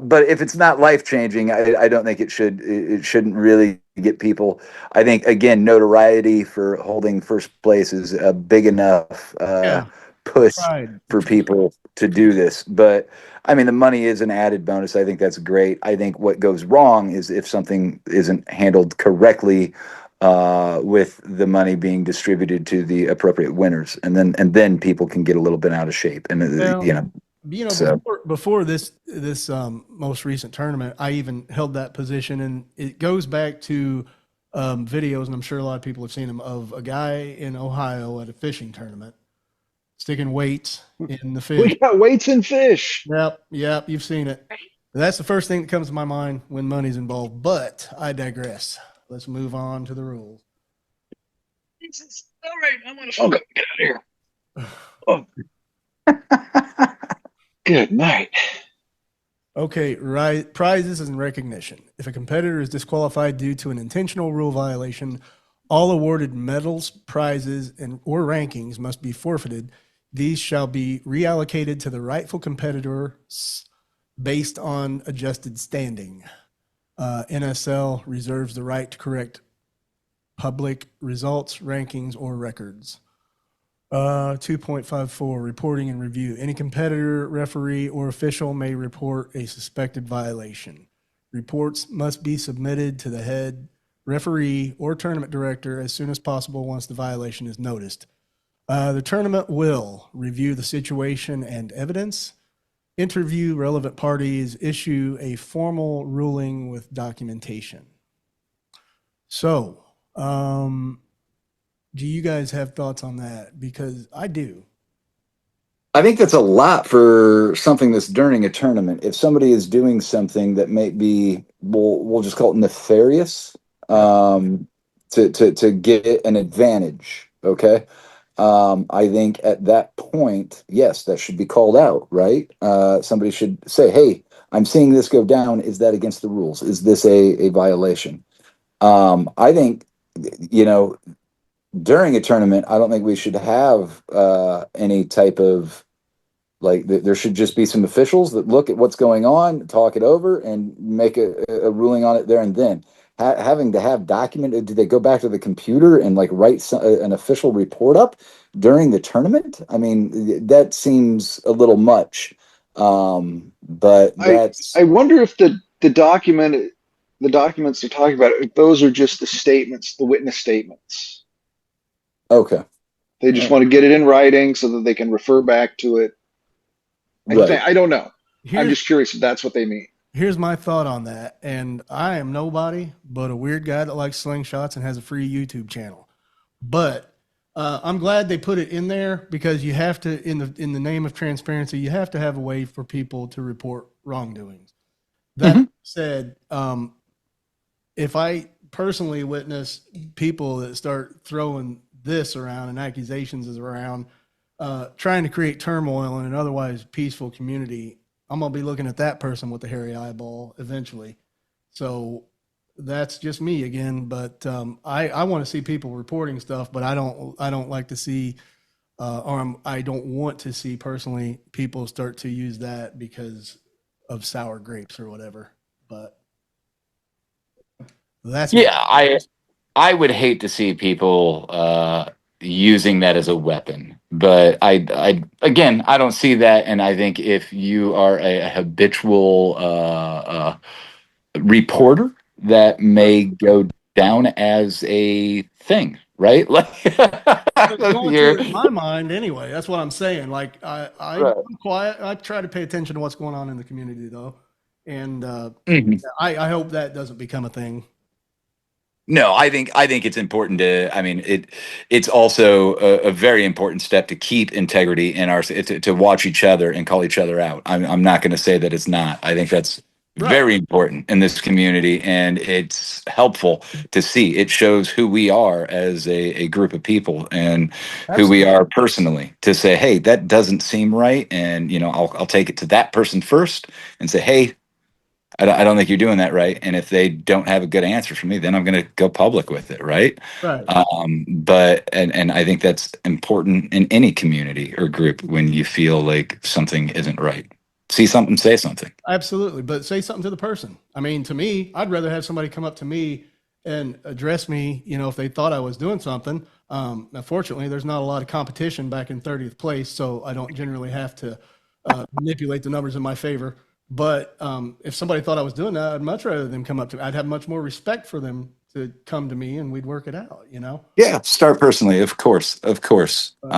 but if it's not life changing, I don't think it shouldn't really get people. I think, again, notoriety for holding first place is a big enough Yeah. push Pride. for people to do this. But I mean, the money is an added bonus. I think that's great. I think what goes wrong is if something isn't handled correctly, with the money being distributed to the appropriate winners, and then people can get a little bit out of shape. And Well, so before this most recent tournament, I even held that position, and it goes back to videos, and I'm sure a lot of people have seen them, of a guy in Ohio at a fishing tournament sticking weights in the fish. We got weights and fish. Yep, you've seen it. That's the first thing that comes to my mind when money's involved, but I digress. Let's move on to the rules. Jesus. All right, I'm gonna get out of here. Oh, good night. Okay, right. Prizes and recognition. If a competitor is disqualified due to an intentional rule violation, all awarded medals, prizes, or rankings must be forfeited. These shall be reallocated to the rightful competitors based on adjusted standing. NSL reserves the right to correct public results, rankings, or records. 2.54, reporting and review. Any competitor, referee, or official may report a suspected violation. Reports must be submitted to the head referee or tournament director as soon as possible once the violation is noticed. The tournament will review the situation and evidence, interview relevant parties, issue a formal ruling with documentation. So, do you guys have thoughts on that? Because I do. I think that's a lot for something that's during a tournament. If somebody is doing something that may be, we'll just call it nefarious, Yep. to get an advantage. Okay. I think at that point, yes, that should be called out, right? Somebody should say, "Hey, I'm seeing this go down. Is that against the rules? Is this a violation?" I think, you know, during a tournament, I don't think we should have any type of, like, there should just be some officials that look at what's going on, talk it over, and make a ruling on it there and then. Having to have documented, did they go back to the computer and like write an official report up during the tournament? I mean, that seems a little much. But I that's I wonder if the documents they're talking about, if those are just the statements, the witness statements. okay. They just want to get it in writing so that they can refer back to it. Right. I don't know. I'm Here's just curious if that's what they mean. here's my thought on that. And I am nobody but a weird guy that likes slingshots and has a free YouTube channel. But I'm glad they put it in there, because you have to, in the name of transparency, you have to have a way for people to report wrongdoings. That Mhm. said, if I personally witness people that start throwing this around and accusations is around, trying to create turmoil in an otherwise peaceful community, I'm gonna be looking at that person with a hairy eyeball eventually. So that's just me again. But I want to see people reporting stuff, but I don't like to see, I don't want to see personally people start to use that because of sour grapes or whatever. But that's me. Yeah, I would hate to see people using that as a weapon, but I again, I don't see that, and I think if you are a habitual reporter, that may go down as a thing, right? Like It's going you're to in my mind anyway. That's what I'm saying. Like I'm right. quiet. I try to pay attention to what's going on in the community though. And Mhm. I hope that doesn't become a thing. No, I think it's important to. I mean, it's also a very important step to keep integrity in our to watch each other and call each other out. I'm not going to say that it's not. I think that's Right. very important in this community, and it's helpful to see. It shows who we are as a group of people and who we Absolutely. are personally. To say, hey, that doesn't seem right, and I'll take it to that person first and say, hey, I don't think you're doing that right. And if they don't have a good answer for me, then I'm going to go public with it, right? Right. But and I think that's important in any community or group when you feel like something isn't right. See something, say something. Absolutely. But say something to the person. I mean, to me, I'd rather have somebody come up to me and address me, if they thought I was doing something. Unfortunately, there's not a lot of competition back in 30th place, so I don't generally have to manipulate the numbers in my favor. But if somebody thought I was doing that, I'd much rather them come up to me. I'd have much more respect for them to come to me and we'd work it out. Yeah, start personally, of course, of course. But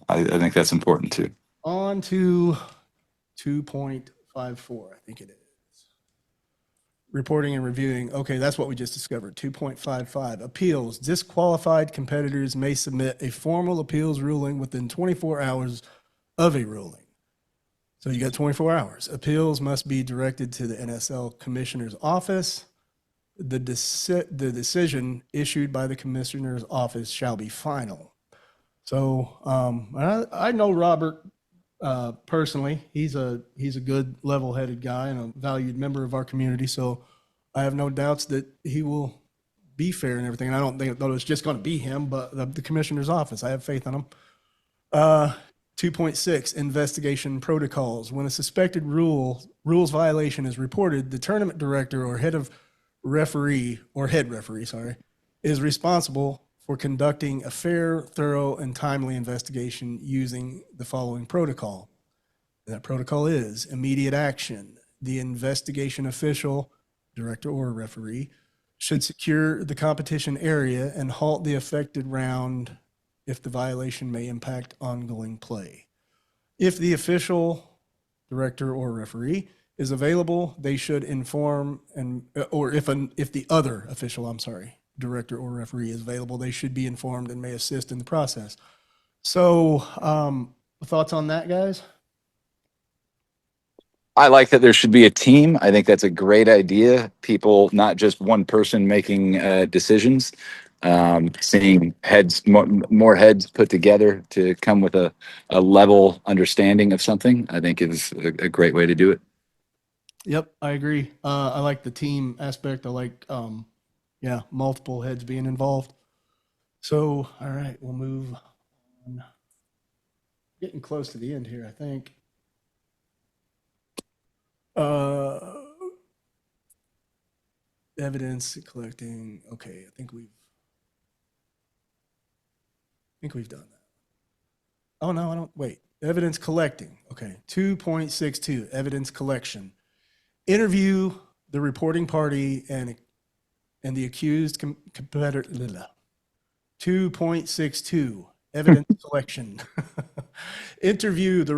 I think that's important too. on to 2.54, I think it is. Reporting and reviewing. Okay, that's what we just discovered. 2.55. Appeals. Disqualified competitors may submit a formal appeals ruling within 24 hours of a ruling. So you got 24 hours. Appeals must be directed to the NSL Commissioner's Office. The decision issued by the Commissioner's Office shall be final. So I know Robert personally. He's a good, level-headed guy and a valued member of our community. So I have no doubts that he will be fair and everything. And I don't think that it's just going to be him, but the commissioner's office. I have faith in him. 2.6 investigation protocols. When a suspected rules violation is reported, the tournament director or head referee, sorry, is responsible for conducting a fair, thorough, and timely investigation using the following protocol. That protocol is immediate action. The investigation official, director or referee, should secure the competition area and halt the affected round if the violation may impact ongoing play. If the official, director, or referee is available, they should inform or if the other official, director or referee is available, they should be informed and may assist in the process. So, thoughts on that, guys? I like that there should be a team. I think that's a great idea. People, not just one person making decisions. Seeing heads, more heads put together to come with a level understanding of something, I think is a great way to do it. Yep, I agree. I like the team aspect. I like, multiple heads being involved. So, all right, we'll move on. Getting close to the end here, I think. Uh, evidence collecting. Okay, I think we've done that. Oh no, I don't. Wait, evidence collecting. Okay, 2.62 evidence collection. Interview the reporting party and the accused competitor. 2.62 evidence collection. Interview the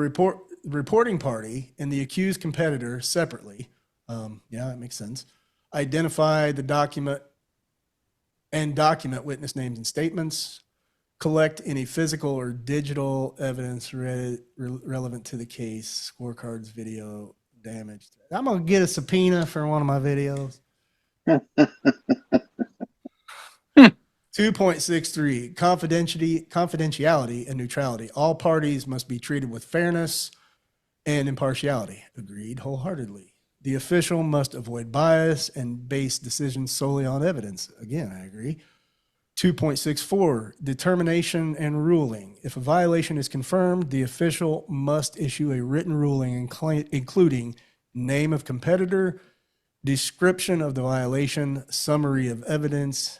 reporting party and the accused competitor separately. Yeah, that makes sense. Identify the document witness names and statements. Collect any physical or digital evidence relevant to the case, scorecards, video, damage. I'm going to get a subpoena for one of my videos. 2.63 confidentiality and neutrality. All parties must be treated with fairness and impartiality. Agreed wholeheartedly. The official must avoid bias and base decisions solely on evidence. Again, I agree. 2.64 determination and ruling. If a violation is confirmed, the official must issue a written ruling including name of competitor, description of the violation, summary of evidence,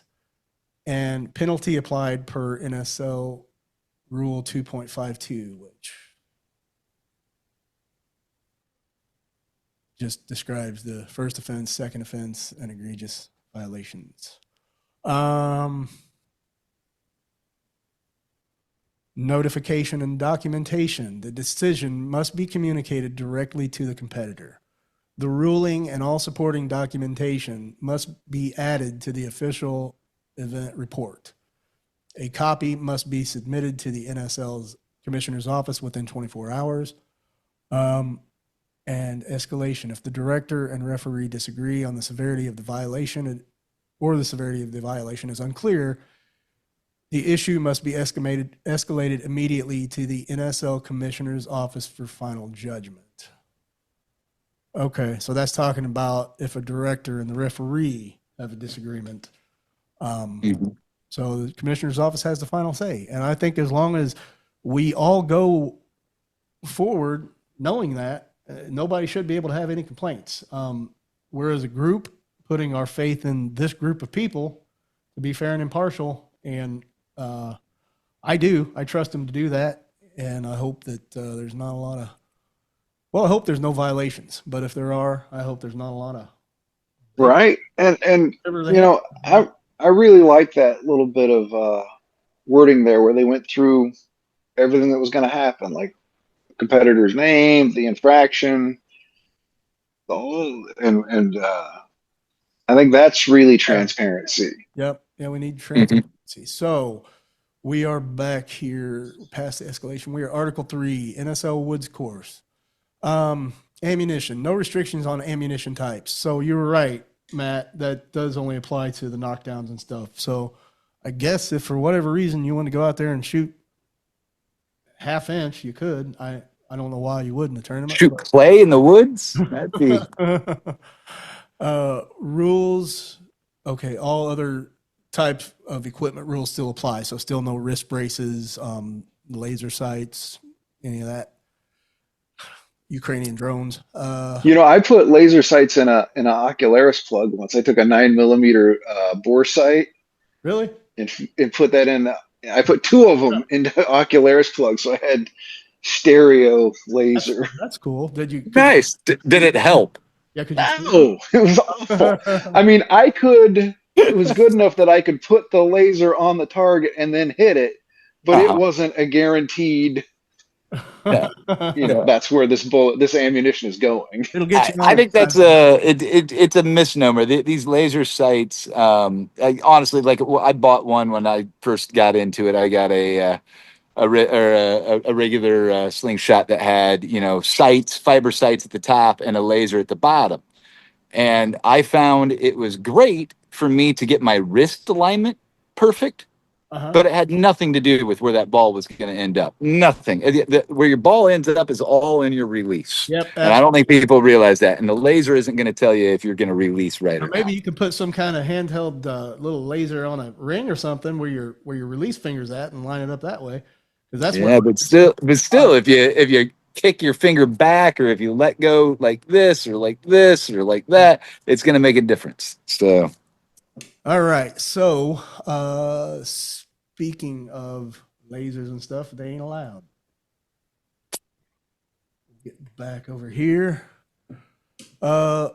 and penalty applied per NSL Rule 2.52, which just describes the first offense, second offense, and egregious violations. Um, Notification and documentation. The decision must be communicated directly to the competitor. The ruling and all supporting documentation must be added to the official event report. A copy must be submitted to the NSL's commissioner's office within 24 hours. And escalation. If the director and referee disagree on the severity of the violation or the severity of the violation is unclear, the issue must be escalated immediately to the NSL commissioner's office for final judgment. Okay, so that's talking about if a director and the referee have a disagreement. So the commissioner's office has the final say. And I think as long as we all go forward knowing that, nobody should be able to have any complaints. We're as a group putting our faith in this group of people to be fair and impartial. And I trust them to do that. And I hope that there's not a lot of, I hope there's no violations. But if there are, I hope there's not a lot of. Right. And you know, I really like that little bit of wording there where they went through everything that was going to happen, like the competitor's name, the infraction, the whole, and I think that's really transparency. Yep. Yeah, we need transparency. So we are back here past the escalation. We are Article 3, NSL Woods Course. Ammunition, no restrictions on ammunition types. So you were right, Matt, that does only apply to the knockdowns and stuff. So I guess if for whatever reason you want to go out there and shoot half-inch, you could. I don't know why you would in the tournament. Shoot clay in the woods? That'd be... Rules. Okay, all other types of equipment rules still apply. So still no wrist braces, laser sights, any of that. Ukrainian drones. You know, I put laser sights in an Ocularis plug once. I took a 9mm bore sight. Really? And put that in. I put 2 of them into Ocularis plugs, so I had stereo laser. That's cool. Nice. Did it help? Yeah. No, it was awful. I mean, it was good enough that I could put the laser on the target and then hit it, but it wasn't a guaranteed. That's where this ammunition is going. It'll get you. I think that's it's a misnomer. These laser sights, honestly, like I bought one when I first got into it. I got a regular slingshot that had sights, fiber sights at the top and a laser at the bottom, and I found it was great for me to get my wrist alignment perfect. But it had nothing to do with where that ball was going to end up. Nothing. Where your ball ends up is all in your release. Yep. And I don't think people realize that. And the laser isn't going to tell you if you're going to release right or maybe not. you could put some kind of handheld little laser on a ring or something where your release finger's at and line it up that way. Because that's but still, if you kick your finger back or if you let go like this or like that, it's going to make a difference. So. All right. So, speaking of lasers and stuff, they ain't allowed. Get back over here. Rules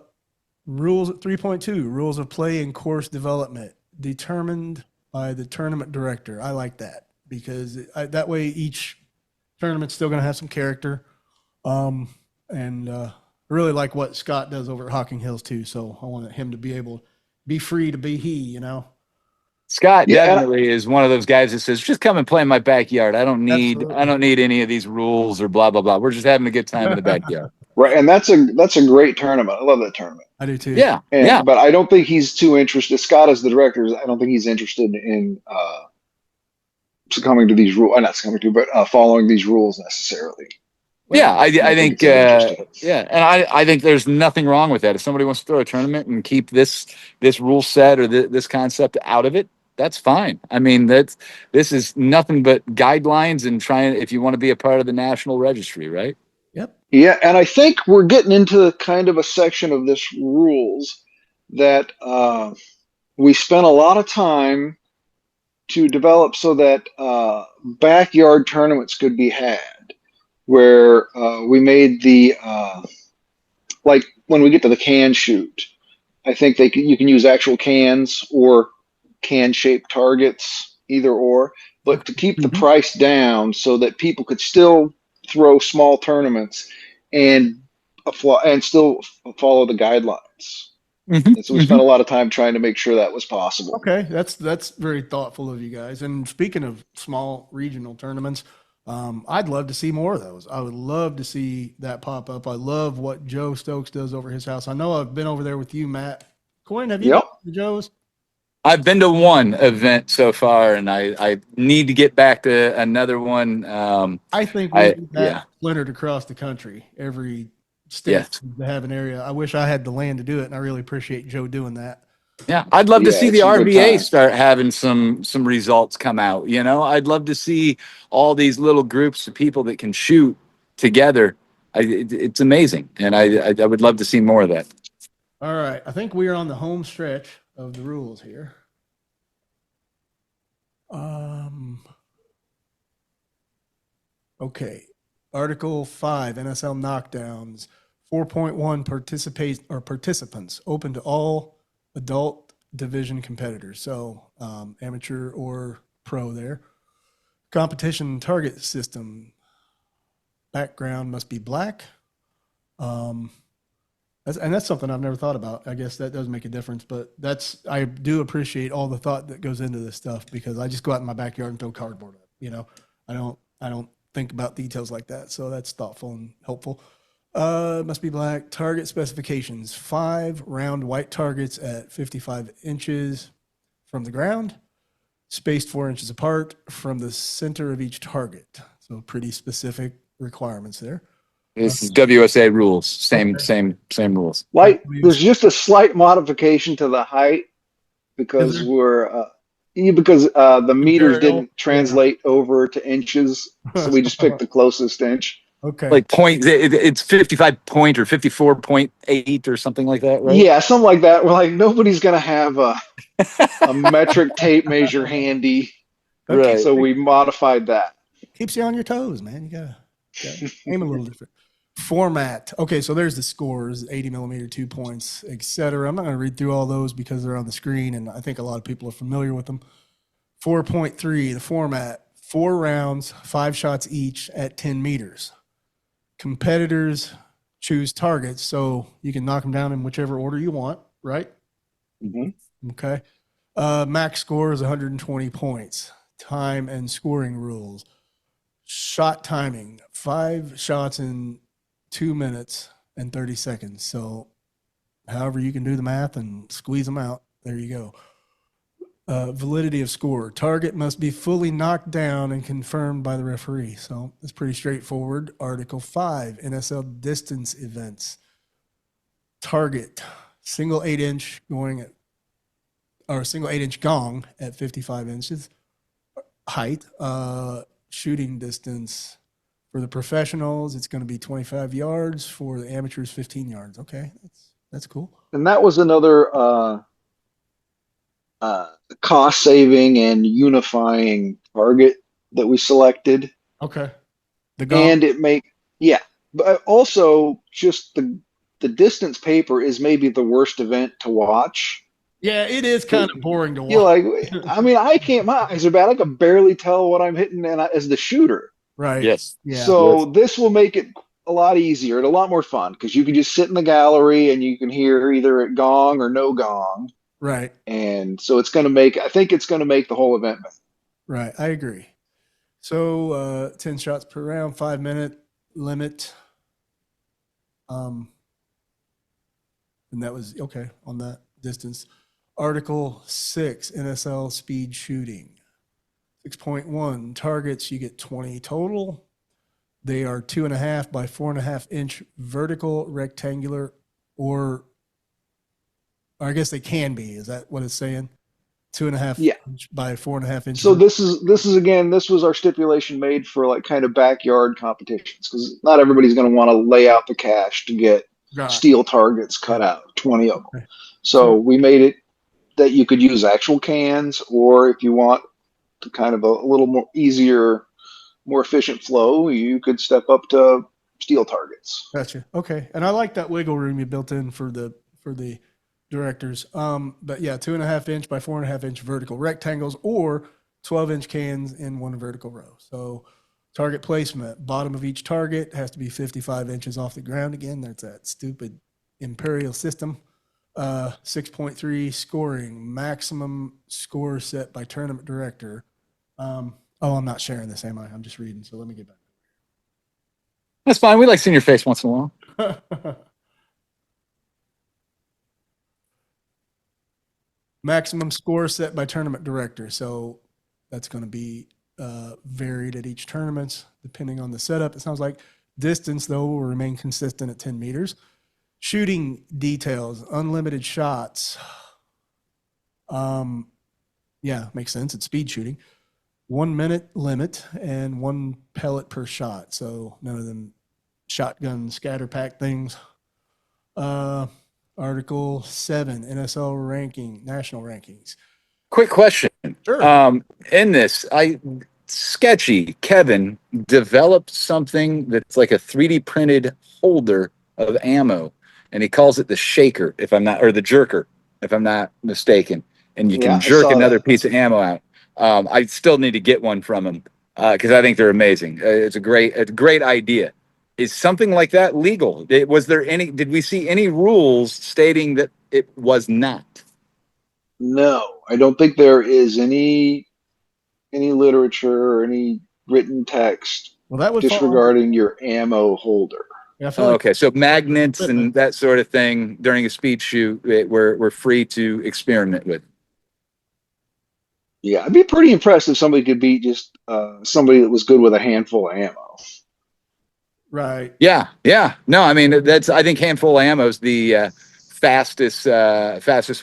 3.2, rules of play and course development determined by the tournament director. I like that because that way each tournament's still going to have some character. And I really like what Scott does over at Hocking Hills too. So I want him to be able to be free to be he, Scott definitely is one of those guys that says, just come and play in my backyard. I don't need any of these rules or blah, blah, blah. We're just having a good time in the backyard. Right. And that's a great tournament. I love that tournament. I do too. Yeah. But I don't think he's too interested. Scott, as the director, I don't think he's interested in succumbing to these rules. Not succumbing to, but following these rules necessarily. I think and I think there's nothing wrong with that. If somebody wants to throw a tournament and keep this rule set or this concept out of it, that's fine. I mean, this is nothing but guidelines and if you want to be a part of the national registry, right? Yep. Yeah, and I think we're getting into kind of a section of this rules that we spent a lot of time to develop so that backyard tournaments could be had, where we made the like when we get to the can shoot, I think you can use actual cans or can-shaped targets, either or, but to keep the Mhm. price down so that people could still throw small tournaments and still follow the guidelines. And so we spent a lot of time trying to make sure that was possible. Okay, that's very thoughtful of you guys. And speaking of small regional tournaments, I'd love to see more of those. I would love to see that pop up. I love what Joe Stokes does over his house. I know I've been over there with you, Matt. Coin, have you Yep. been to Joe's? I've been to one event so far, and I need to get back to another one. I think we need that Yeah, splintered across the country. Every state yes. needs to have an area. I wish I had the land to do it, and I really appreciate Joe doing that. Yeah, I'd love to Yeah, see the it's a good RVA time. start having some results come out. You know, I'd love to see all these little groups of people that can shoot together. It's amazing, and I would love to see more of that. All right, I think we are on the home stretch of the rules here. Okay. Article 5, NSL knockdowns. 4.1 participants open to all adult division competitors. So amateur or pro there. Competition target system. Background must be black. That's something I've never thought about. I guess that does make a difference, but I do appreciate all the thought that goes into this stuff because I just go out in my backyard and throw cardboard up. You know, I don't think about details like that. So that's thoughtful and helpful. Must be black. Target specifications: 5 round white targets at 55 inches from the ground, spaced 4 inches apart from the center of each target. So pretty specific requirements there. This is WSA rules. Same Okay. rules. There's just a slight modification to the height because the meters Imperial. didn't translate over to inches, so we just picked the closest inch. Okay. Like it's 55 point or 54.8 or something like that, right? Yeah, something like that. We're like, nobody's gonna have a metric tape measure handy, Okay. Right. so we modified that. Keeps you on your toes, man. You gotta aim a little different. Format. Okay, so there's the scores: 80 millimeter, 2 points, etc. I'm not going to read through all those because they're on the screen, and I think a lot of people are familiar with them. 4.3, the format: 4 rounds, 5 shots each at 10 meters. Competitors choose targets, so you can knock them down in whichever order you want, right? Mm-hmm. Okay. Max score is 120 points. Time and scoring rules. Shot timing: 5 shots in 2 minutes and 30 seconds. So, however you can do the math and squeeze them out, there you go. Validity of score: target must be fully knocked down and confirmed by the referee. So, it's pretty straightforward. Article 5, NSL distance events. Target: single 8-inch single 8-inch gong at 55 inches. Height, shooting distance. For the professionals, it's going to be 25 yards. For the amateurs, 15 yards. Okay, that's cool. And that was another cost saving and unifying target that we selected. Okay. The gong. And but also just the distance paper is maybe the worst event to watch. Yeah, it is kind of boring to You're watch. like, I mean, my eyes are bad. I can barely tell what I'm hitting as the shooter. Right. Yes. Yeah. So this will make it a lot easier and a lot more fun because you can just sit in the gallery and you can hear either a gong or no gong. Right. And so I think it's going to make the whole event better. Right. I agree. So 10 shots per round, 5-minute limit. And that was okay on that distance. Article 6, NSL speed shooting. 6.1 targets, you get 20 total. They are 2.5 by 4.5 inch vertical, rectangular, or I guess they can be. Is that what it's saying? 2.5 inch by 4.5 inches. So this was our stipulation made for like kind of backyard competitions because not everybody's going to want to lay out the cash to get steel targets cut out, 20 of them. Okay. So we made it that you could use actual cans, or if you want to kind of a little more easier, more efficient flow, you could step up to steel targets. Gotcha. Okay. And I like that wiggle room you built in for the directors. But yeah, 2.5 inch by 4.5 inch vertical rectangles or 12-inch cans in one vertical row. So target placement, bottom of each target has to be 55 inches off the ground. Again, that's that stupid imperial system. 6.3 scoring, maximum score set by tournament director. Oh, I'm not sharing this, am I? I'm just reading. So let me get That's fine. We like seeing your face once in a while. back. Maximum score set by tournament director. So that's going to be varied at each tournament depending on the setup. It sounds like distance, though, will remain consistent at 10 meters. Shooting details, unlimited shots. Yeah, makes sense. It's speed shooting. 1 minute limit and 1 pellet per shot. So none of them shotgun scatter pack things. Article 7, NSL ranking, national rankings. Quick question. Sure. In this, Sketchy Kevin developed something that's like a 3D printed holder of ammo, and he calls it the shaker, if I'm not, or the jerker, if I'm not mistaken. And you Yeah, can I jerk saw another that. piece of ammo out. I still need to get one from him because I think they're amazing. It's a great idea. Is something like that legal? Was there any? Did we see any rules stating that it was not? No, I don't think there is any literature or any written text Well, that would fall under, disregarding your ammo holder. I feel Oh, like okay, so magnets equipment. and that sort of thing during a speed shoot, we're free to experiment with. Yeah, I'd be pretty impressed if somebody could beat just somebody that was good with a handful of ammo. Right. Yeah, yeah. No, I mean that's. I think handful of ammo is the fastest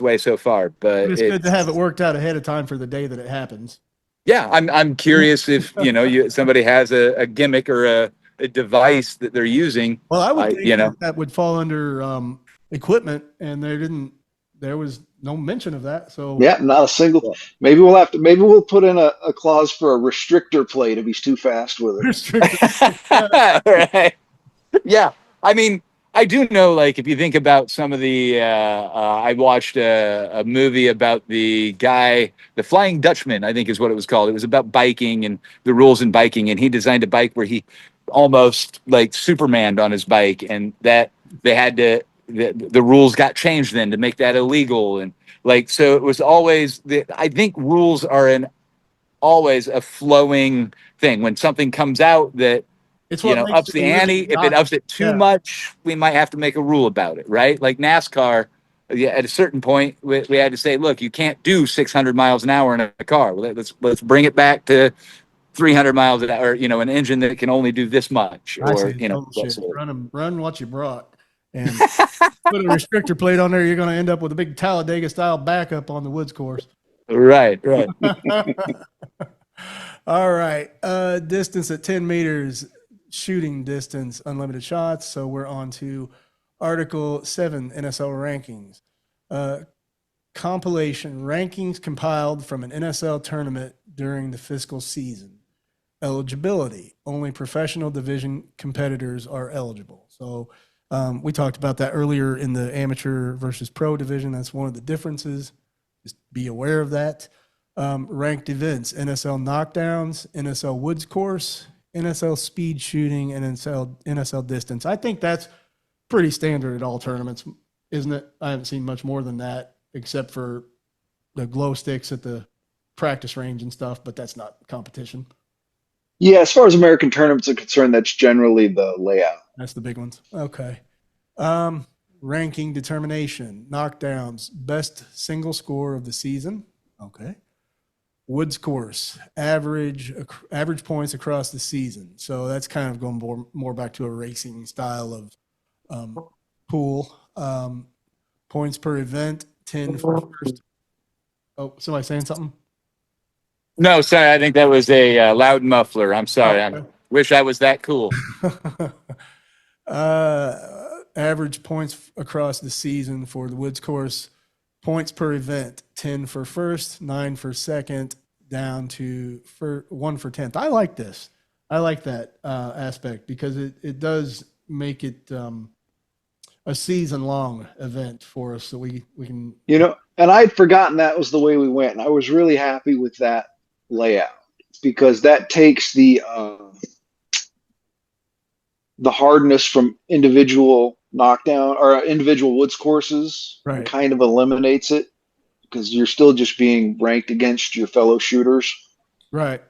way so far. But But it's good to have it worked out ahead of time for the day that it happens. yeah, I'm curious if somebody has a gimmick or a device that they're using. Well, I would I think that that would fall under equipment, and there was no mention of that. So Yeah, not a single. Maybe we'll put in a clause for a restrictor plate if he's too fast with it. restricted. right. Yeah, I mean, I do know, like, if you think about some of the, I watched a movie about the guy, the Flying Dutchman, I think is what it was called. It was about biking and the rules in biking, and he designed a bike where he almost like Supermaned on his bike, and that they had to, the rules got changed then to make that illegal, and like, so it was always I think rules are an always a flowing thing. When something comes out that It's what makes ups it the a living ante. If it ups document. it too Yeah, much, we might have to make a rule about it, right? Like NASCAR, yeah, at a certain point, we had to say, look, you can't do 600 miles an hour in a car. Let's bring it back to 300 miles an hour, an engine that can only do this much, I say or it's total that shit. sort of. Run what you brought, and put a restrictor plate on there. You're going to end up with a big Talladega style backup on the woods course. Right, right. All right. Distance at 10 meters, shooting distance, unlimited shots. So we're on to Article 7, NSL rankings. Compilation rankings compiled from an NSL tournament during the fiscal season. Eligibility, only professional division competitors are eligible. So we talked about that earlier in the amateur versus pro division. That's one of the differences. Just be aware of that. Ranked events, NSL knockdowns, NSL woods course, NSL speed shooting, and NSL distance. I think that's pretty standard at all tournaments, isn't it? I haven't seen much more than that, except for the glow sticks at the practice range and stuff, but that's not competition. Yeah, as far as American tournaments are concerned, that's generally the layout. That's the big ones. Okay. Ranking determination, knockdowns, best single score of the season. Okay. Woods course, average points across the season. So that's kind of going more back to a racing style of pool. Points per event, 10 for first. Oh, somebody saying something? No, sorry, I think that was a loud muffler. I'm sorry. I Okay. wish I was that cool. Average points across the season for the woods course, points per event, 10 for first, 9 for second, down to 1 for 10th. I like this. I like that aspect because it does make it a season long event for us, so we can. You know, and I'd forgotten that was the way we went, and I was really happy with that layout because that takes the hardness from individual knockdown or individual woods courses and Right. kind of eliminates it because you're still just being ranked against your fellow shooters. Right.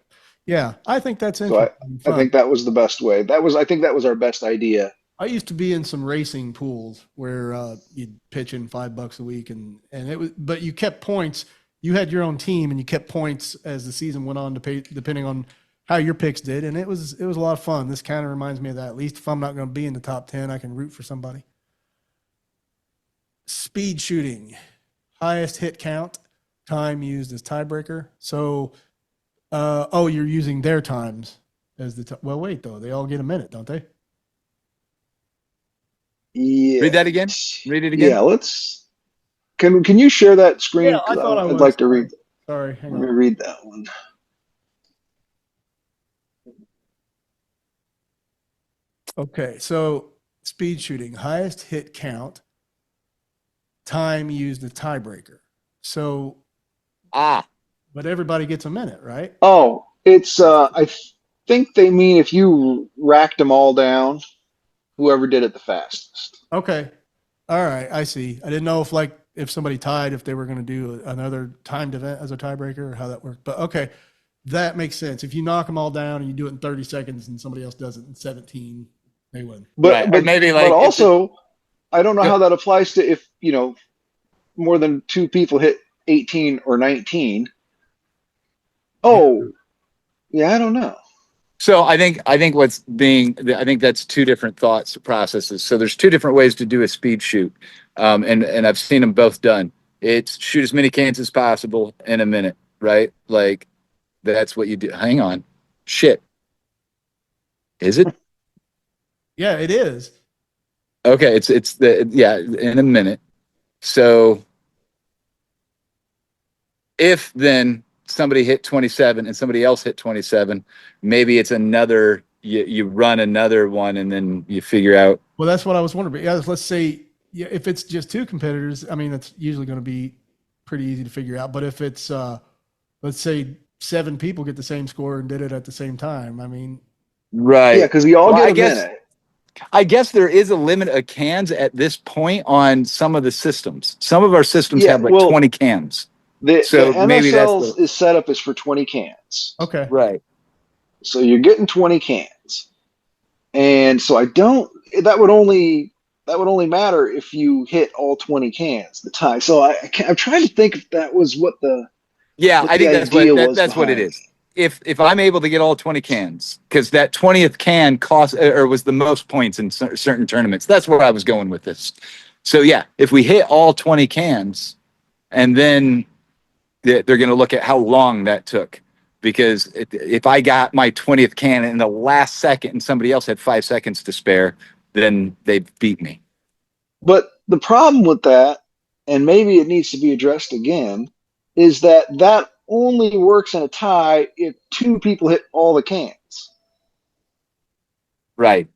Yeah, I think that's So interesting. I Fun. think that was the best way. I think that was our best idea. I used to be in some racing pools where you'd pitch in $5 a week, and it was, but you kept points. You had your own team, and you kept points as the season went on, to pay, depending on how your picks did, and it was a lot of fun. This kind of reminds me of that. At least if I'm not going to be in the top 10, I can root for somebody. Speed shooting, highest hit count, time used as tiebreaker. So, oh, you're using their times as the well. Wait though, they all get a minute, don't they? Yeah. Read that again. Read it again. Yeah, let's. Can you share that screen? Yeah, I thought I I'd was. like to read. Sorry, hang Let me on. read that one. Okay, so speed shooting, highest hit count, time used the tiebreaker. So, but everybody gets a minute, right? Oh, it's I think they mean if you racked them all down, whoever did it the fastest. Okay, all right, I see. I didn't know if somebody tied, if they were going to do another timed event as a tiebreaker or how that worked. But okay, that makes sense. If you knock them all down and you do it in 30 seconds and somebody else does it in 17, they win. But Right. Or maybe but like also, I don't know Go- how that applies to if more than two people hit 18 or 19. Oh, yeah, I don't know. So I think I think that's two different thoughts processes. So there's two different ways to do a speed shoot, and I've seen them both done. It's shoot as many cans as possible in a minute, right? Like that's what you do. Hang on, shit, is it? Yeah, it is. Okay, it's the yeah in a minute. So if then somebody hit 27 and somebody else hit 27, maybe it's another. You run another one and then you figure out. Well, that's what I was wondering. Yeah, let's say if it's just two competitors, I mean, that's usually going to be pretty easy to figure out. But if it's let's say 7 people get the same score and did it at the same time, I mean, Right. Yeah, because we all Well, get a minute. I guess there is a limit of cans at this point on some of the systems. Some of our systems Yeah, have like well, 20 cans. the So maybe that's NSL's the is set up is for 20 cans. okay, right. So you're getting 20 cans. And so I don't that would only matter if you hit all 20 cans the time. So I'm trying to think if that was Yeah, what I the think idea was that's what it behind. is. If I'm able to get all 20 cans, because that 20th can cost or was the most points in certain tournaments. That's where I was going with this. So yeah, if we hit all 20 cans, and then they're going to look at how long that took. Because if I got my 20th can in the last second and somebody else had 5 seconds to spare, then they beat me. But the problem with that, and maybe it needs to be addressed again, is that only works in a tie if two people hit all the cans. Right.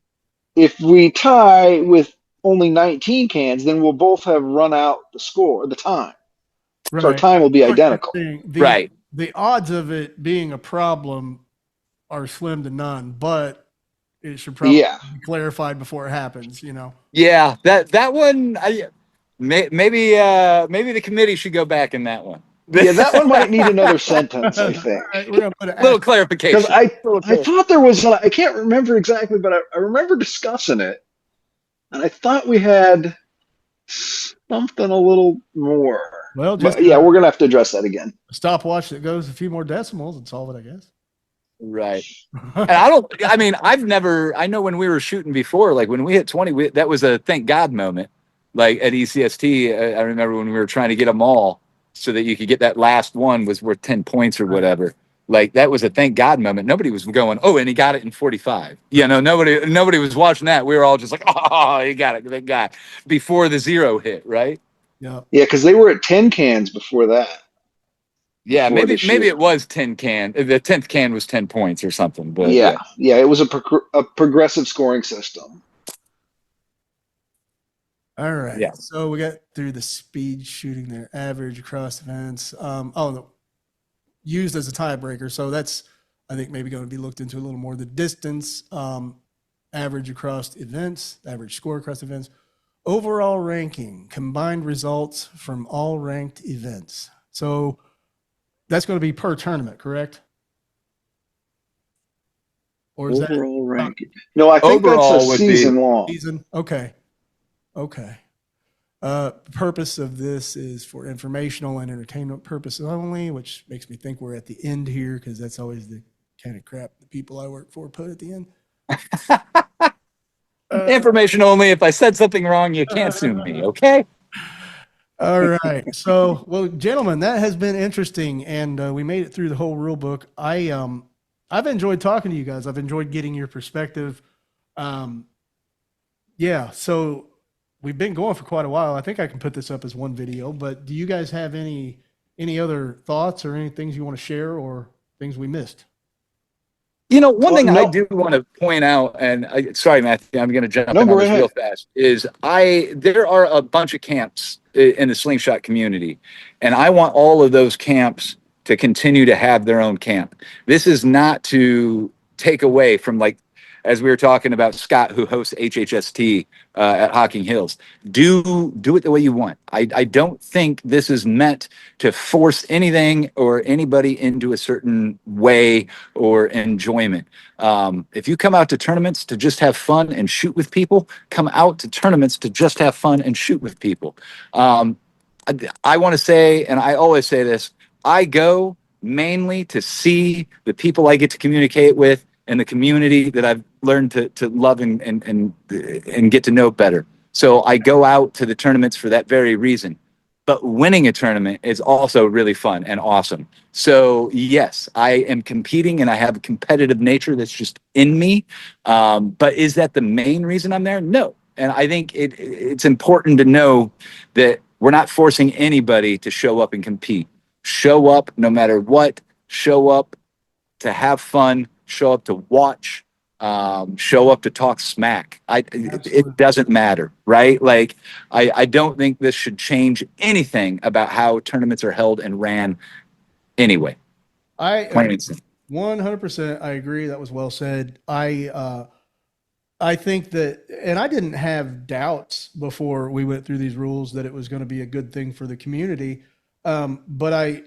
If we tie with only 19 cans, then we'll both have run out the time. So our right. time will be What you're identical. saying, Right. the odds of it being a problem are slim to none, but it should probably Yeah. be clarified before it happens. Yeah. That one. Maybe the committee should go back in that one. Yeah, that one might need another sentence, I All think. right, we're gonna put an Little asterisk. Because clarification. I thought there was, I can't remember exactly, but I remember discussing it. And I thought we had something a little more. Well, just But yeah, we're going to have to address that again. a stopwatch that goes a few more decimals and solve it, I guess. Right. And I know when we were shooting before, like when we hit 20, that was a thank God moment. Like at ECST, I remember when we were trying to get them all so that you could get that last one was worth 10 points or whatever. Like that was a thank God moment. Nobody was going, oh, and he got it in 45. Nobody was watching that. We were all just like, oh, he got it. Thank God. Before the 0 hit, right? Yeah. Yeah, because they were at 10 cans before that. Yeah, Before maybe this year. it was 10 can. The 10th can was 10 points or something. But Yeah, it was a progressive scoring system. All right. Yeah. So we got through the speed shooting there, average across events. No, used as a tiebreaker. So that's, I think, maybe going to be looked into a little more. The distance, average across events, average score across events, overall ranking, combined results from all ranked events. So that's going to be per tournament, correct? Or is that Overall ranking. No, I think that's a Overall would be season long. season? Okay. Okay. Purpose of this is for informational and entertainment purposes only, which makes me think we're at the end here because that's always the kind of crap the people I work for put at the end. information only. If I said something wrong, you can't sue me. Okay. All right. So, well, gentlemen, that has been interesting, and we made it through the whole rule book. I've enjoyed talking to you guys. I've enjoyed getting your perspective. Yeah. So we've been going for quite a while. I think I can put this up as one video. But do you guys have any other thoughts or any things you want to share or things we missed? One Well, thing I no, do want to point out, and sorry, Matthew, I'm going to jump no, in on go this real ahead. fast, is there are a bunch of camps in the Slingshot community, and I want all of those camps to continue to have their own camp. This is not to take away from, like, as we were talking about Scott, who hosts HHST at Hocking Hills. Do it the way you want. I don't think this is meant to force anything or anybody into a certain way or enjoyment. If you come out to tournaments to just have fun and shoot with people, come out to tournaments to just have fun and shoot with people. I want to say, and I always say this, I go mainly to see the people I get to communicate with and the community that I've learned to love and get to know better. So I go out to the tournaments for that very reason. But winning a tournament is also really fun and awesome. So yes, I am competing and I have a competitive nature that's just in me. But is that the main reason I'm there? No. And I think it's important to know that we're not forcing anybody to show up and compete. Show up no matter what. Show up to have fun. Show up to watch. Show up to talk smack. Absolutely. It doesn't matter, right? Like I don't think this should change anything about how tournaments are held and ran anyway. I Plain and simple. 100%. I agree. That was well said. I think that, and I didn't have doubts before we went through these rules that it was going to be a good thing for the community. But I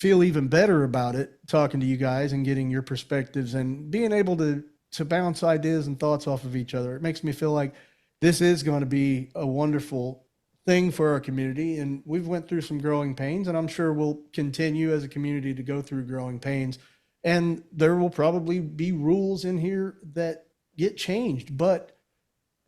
feel even better about it talking to you guys and getting your perspectives and being able to bounce ideas and thoughts off of each other. It makes me feel like this is going to be a wonderful thing for our community. And we've went through some growing pains, and I'm sure we'll continue as a community to go through growing pains. And there will probably be rules in here that get changed, but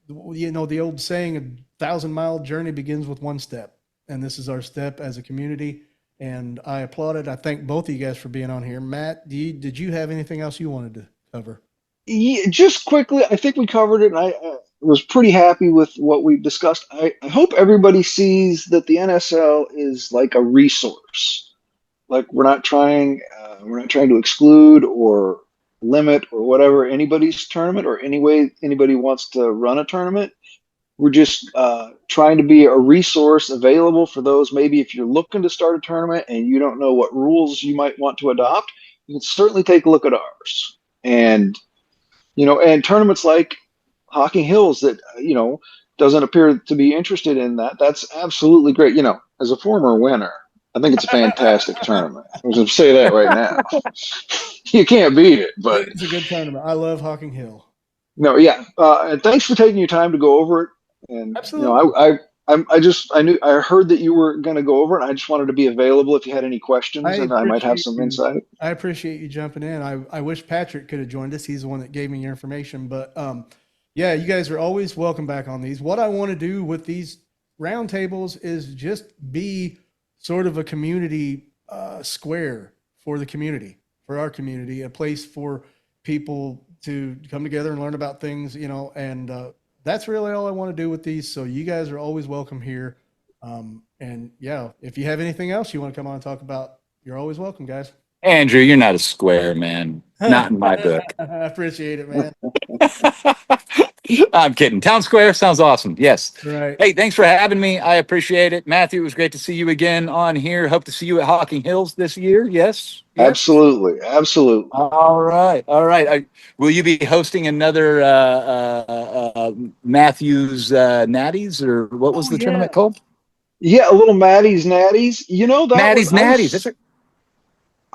the old saying, 1,000-mile journey begins with one step, and this is our step as a community, and I applaud it. I thank both of you guys for being on here. Matt, did you have anything else you wanted to cover? Yeah, just quickly, I think we covered it, and I was pretty happy with what we discussed. I hope everybody sees that the NSL is like a resource. Like we're not trying to exclude or limit or whatever anybody's tournament or any way anybody wants to run a tournament. We're just trying to be a resource available for those. Maybe if you're looking to start a tournament and you don't know what rules you might want to adopt, you can certainly take a look at ours. And and tournaments like Hocking Hills that doesn't appear to be interested in that. That's absolutely great. As a former winner, I think it's a fantastic tournament. I'm going to say that right now. You can't beat it, but It's a good tournament. I love Hocking Hill. no, yeah. And thanks for taking your time to go over it. And Absolutely. I heard that you were going to go over it. And I just wanted to be available if you had any questions, and I might have some insight. I appreciate you jumping in. I wish Patrick could have joined us. He's the one that gave me your information. But yeah, you guys are always welcome back on these. What I want to do with these roundtables is just be sort of a community square for the community, for our community, a place for people to come together and learn about things, and that's really all I want to do with these. So you guys are always welcome here. And yeah, if you have anything else you want to come on and talk about, you're always welcome, guys. Andrew, you're not a square, man. Not in my book. I appreciate it, man. I'm kidding. Town Square sounds awesome. Yes. Right. Hey, thanks for having me. I appreciate it. Matthew, it was great to see you again on here. Hope to see you at Hocking Hills this year. Yes. Yes. Absolutely, absolutely. All right. All right. Will you be hosting another Matthews Natties, or what was Oh the yeah. tournament called? Yeah, a little Maddie's Natties. You know, that was Natties Natties. That's right.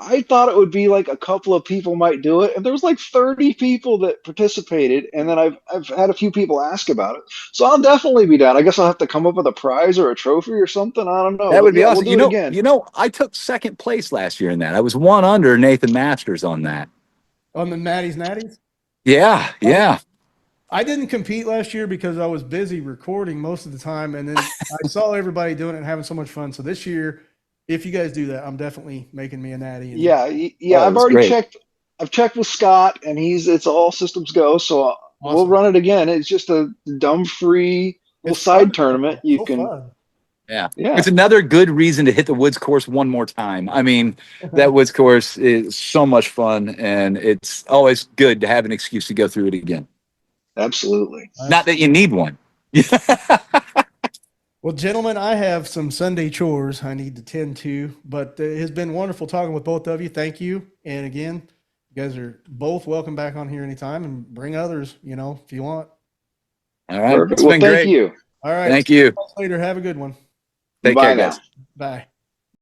I thought it would be like a couple of people might do it, and there was like 30 people that participated, and then I've had a few people ask about it. So I'll definitely be down. I guess I'll have to come up with a prize or a trophy or something. I don't know, That but would be yeah, we'll awesome. do it again. I took second place last year in that. I was one under Nathan Masters on that. On the Maddie's Natties. Yeah. Oh, Yeah. I didn't compete last year because I was busy recording most of the time, and then I saw everybody doing it and having so much fun. So this year, if you guys do that, I'm definitely making me a natty. And Yeah. Oh, it I've was already great. checked. I've checked with Scott, and it's all systems go. So we'll awesome. run it again. It's just a dumb free little It's fun. side tournament. You So can, fun. Yeah. yeah, It's another good reason to hit the woods course one more time. I mean, that woods course is so much fun, and it's always good to have an excuse to go through it again. absolutely. Not that you need one. Well, gentlemen, I have some Sunday chores I need to tend to, but it has been wonderful talking with both of you. Thank you. And again, you guys are both welcome back on here anytime and bring others, if you want. All right. Perfect. It's Well, been thank great. you. All right. Thank you. Later. Have a good one. Take Bye care, now. guys. Bye.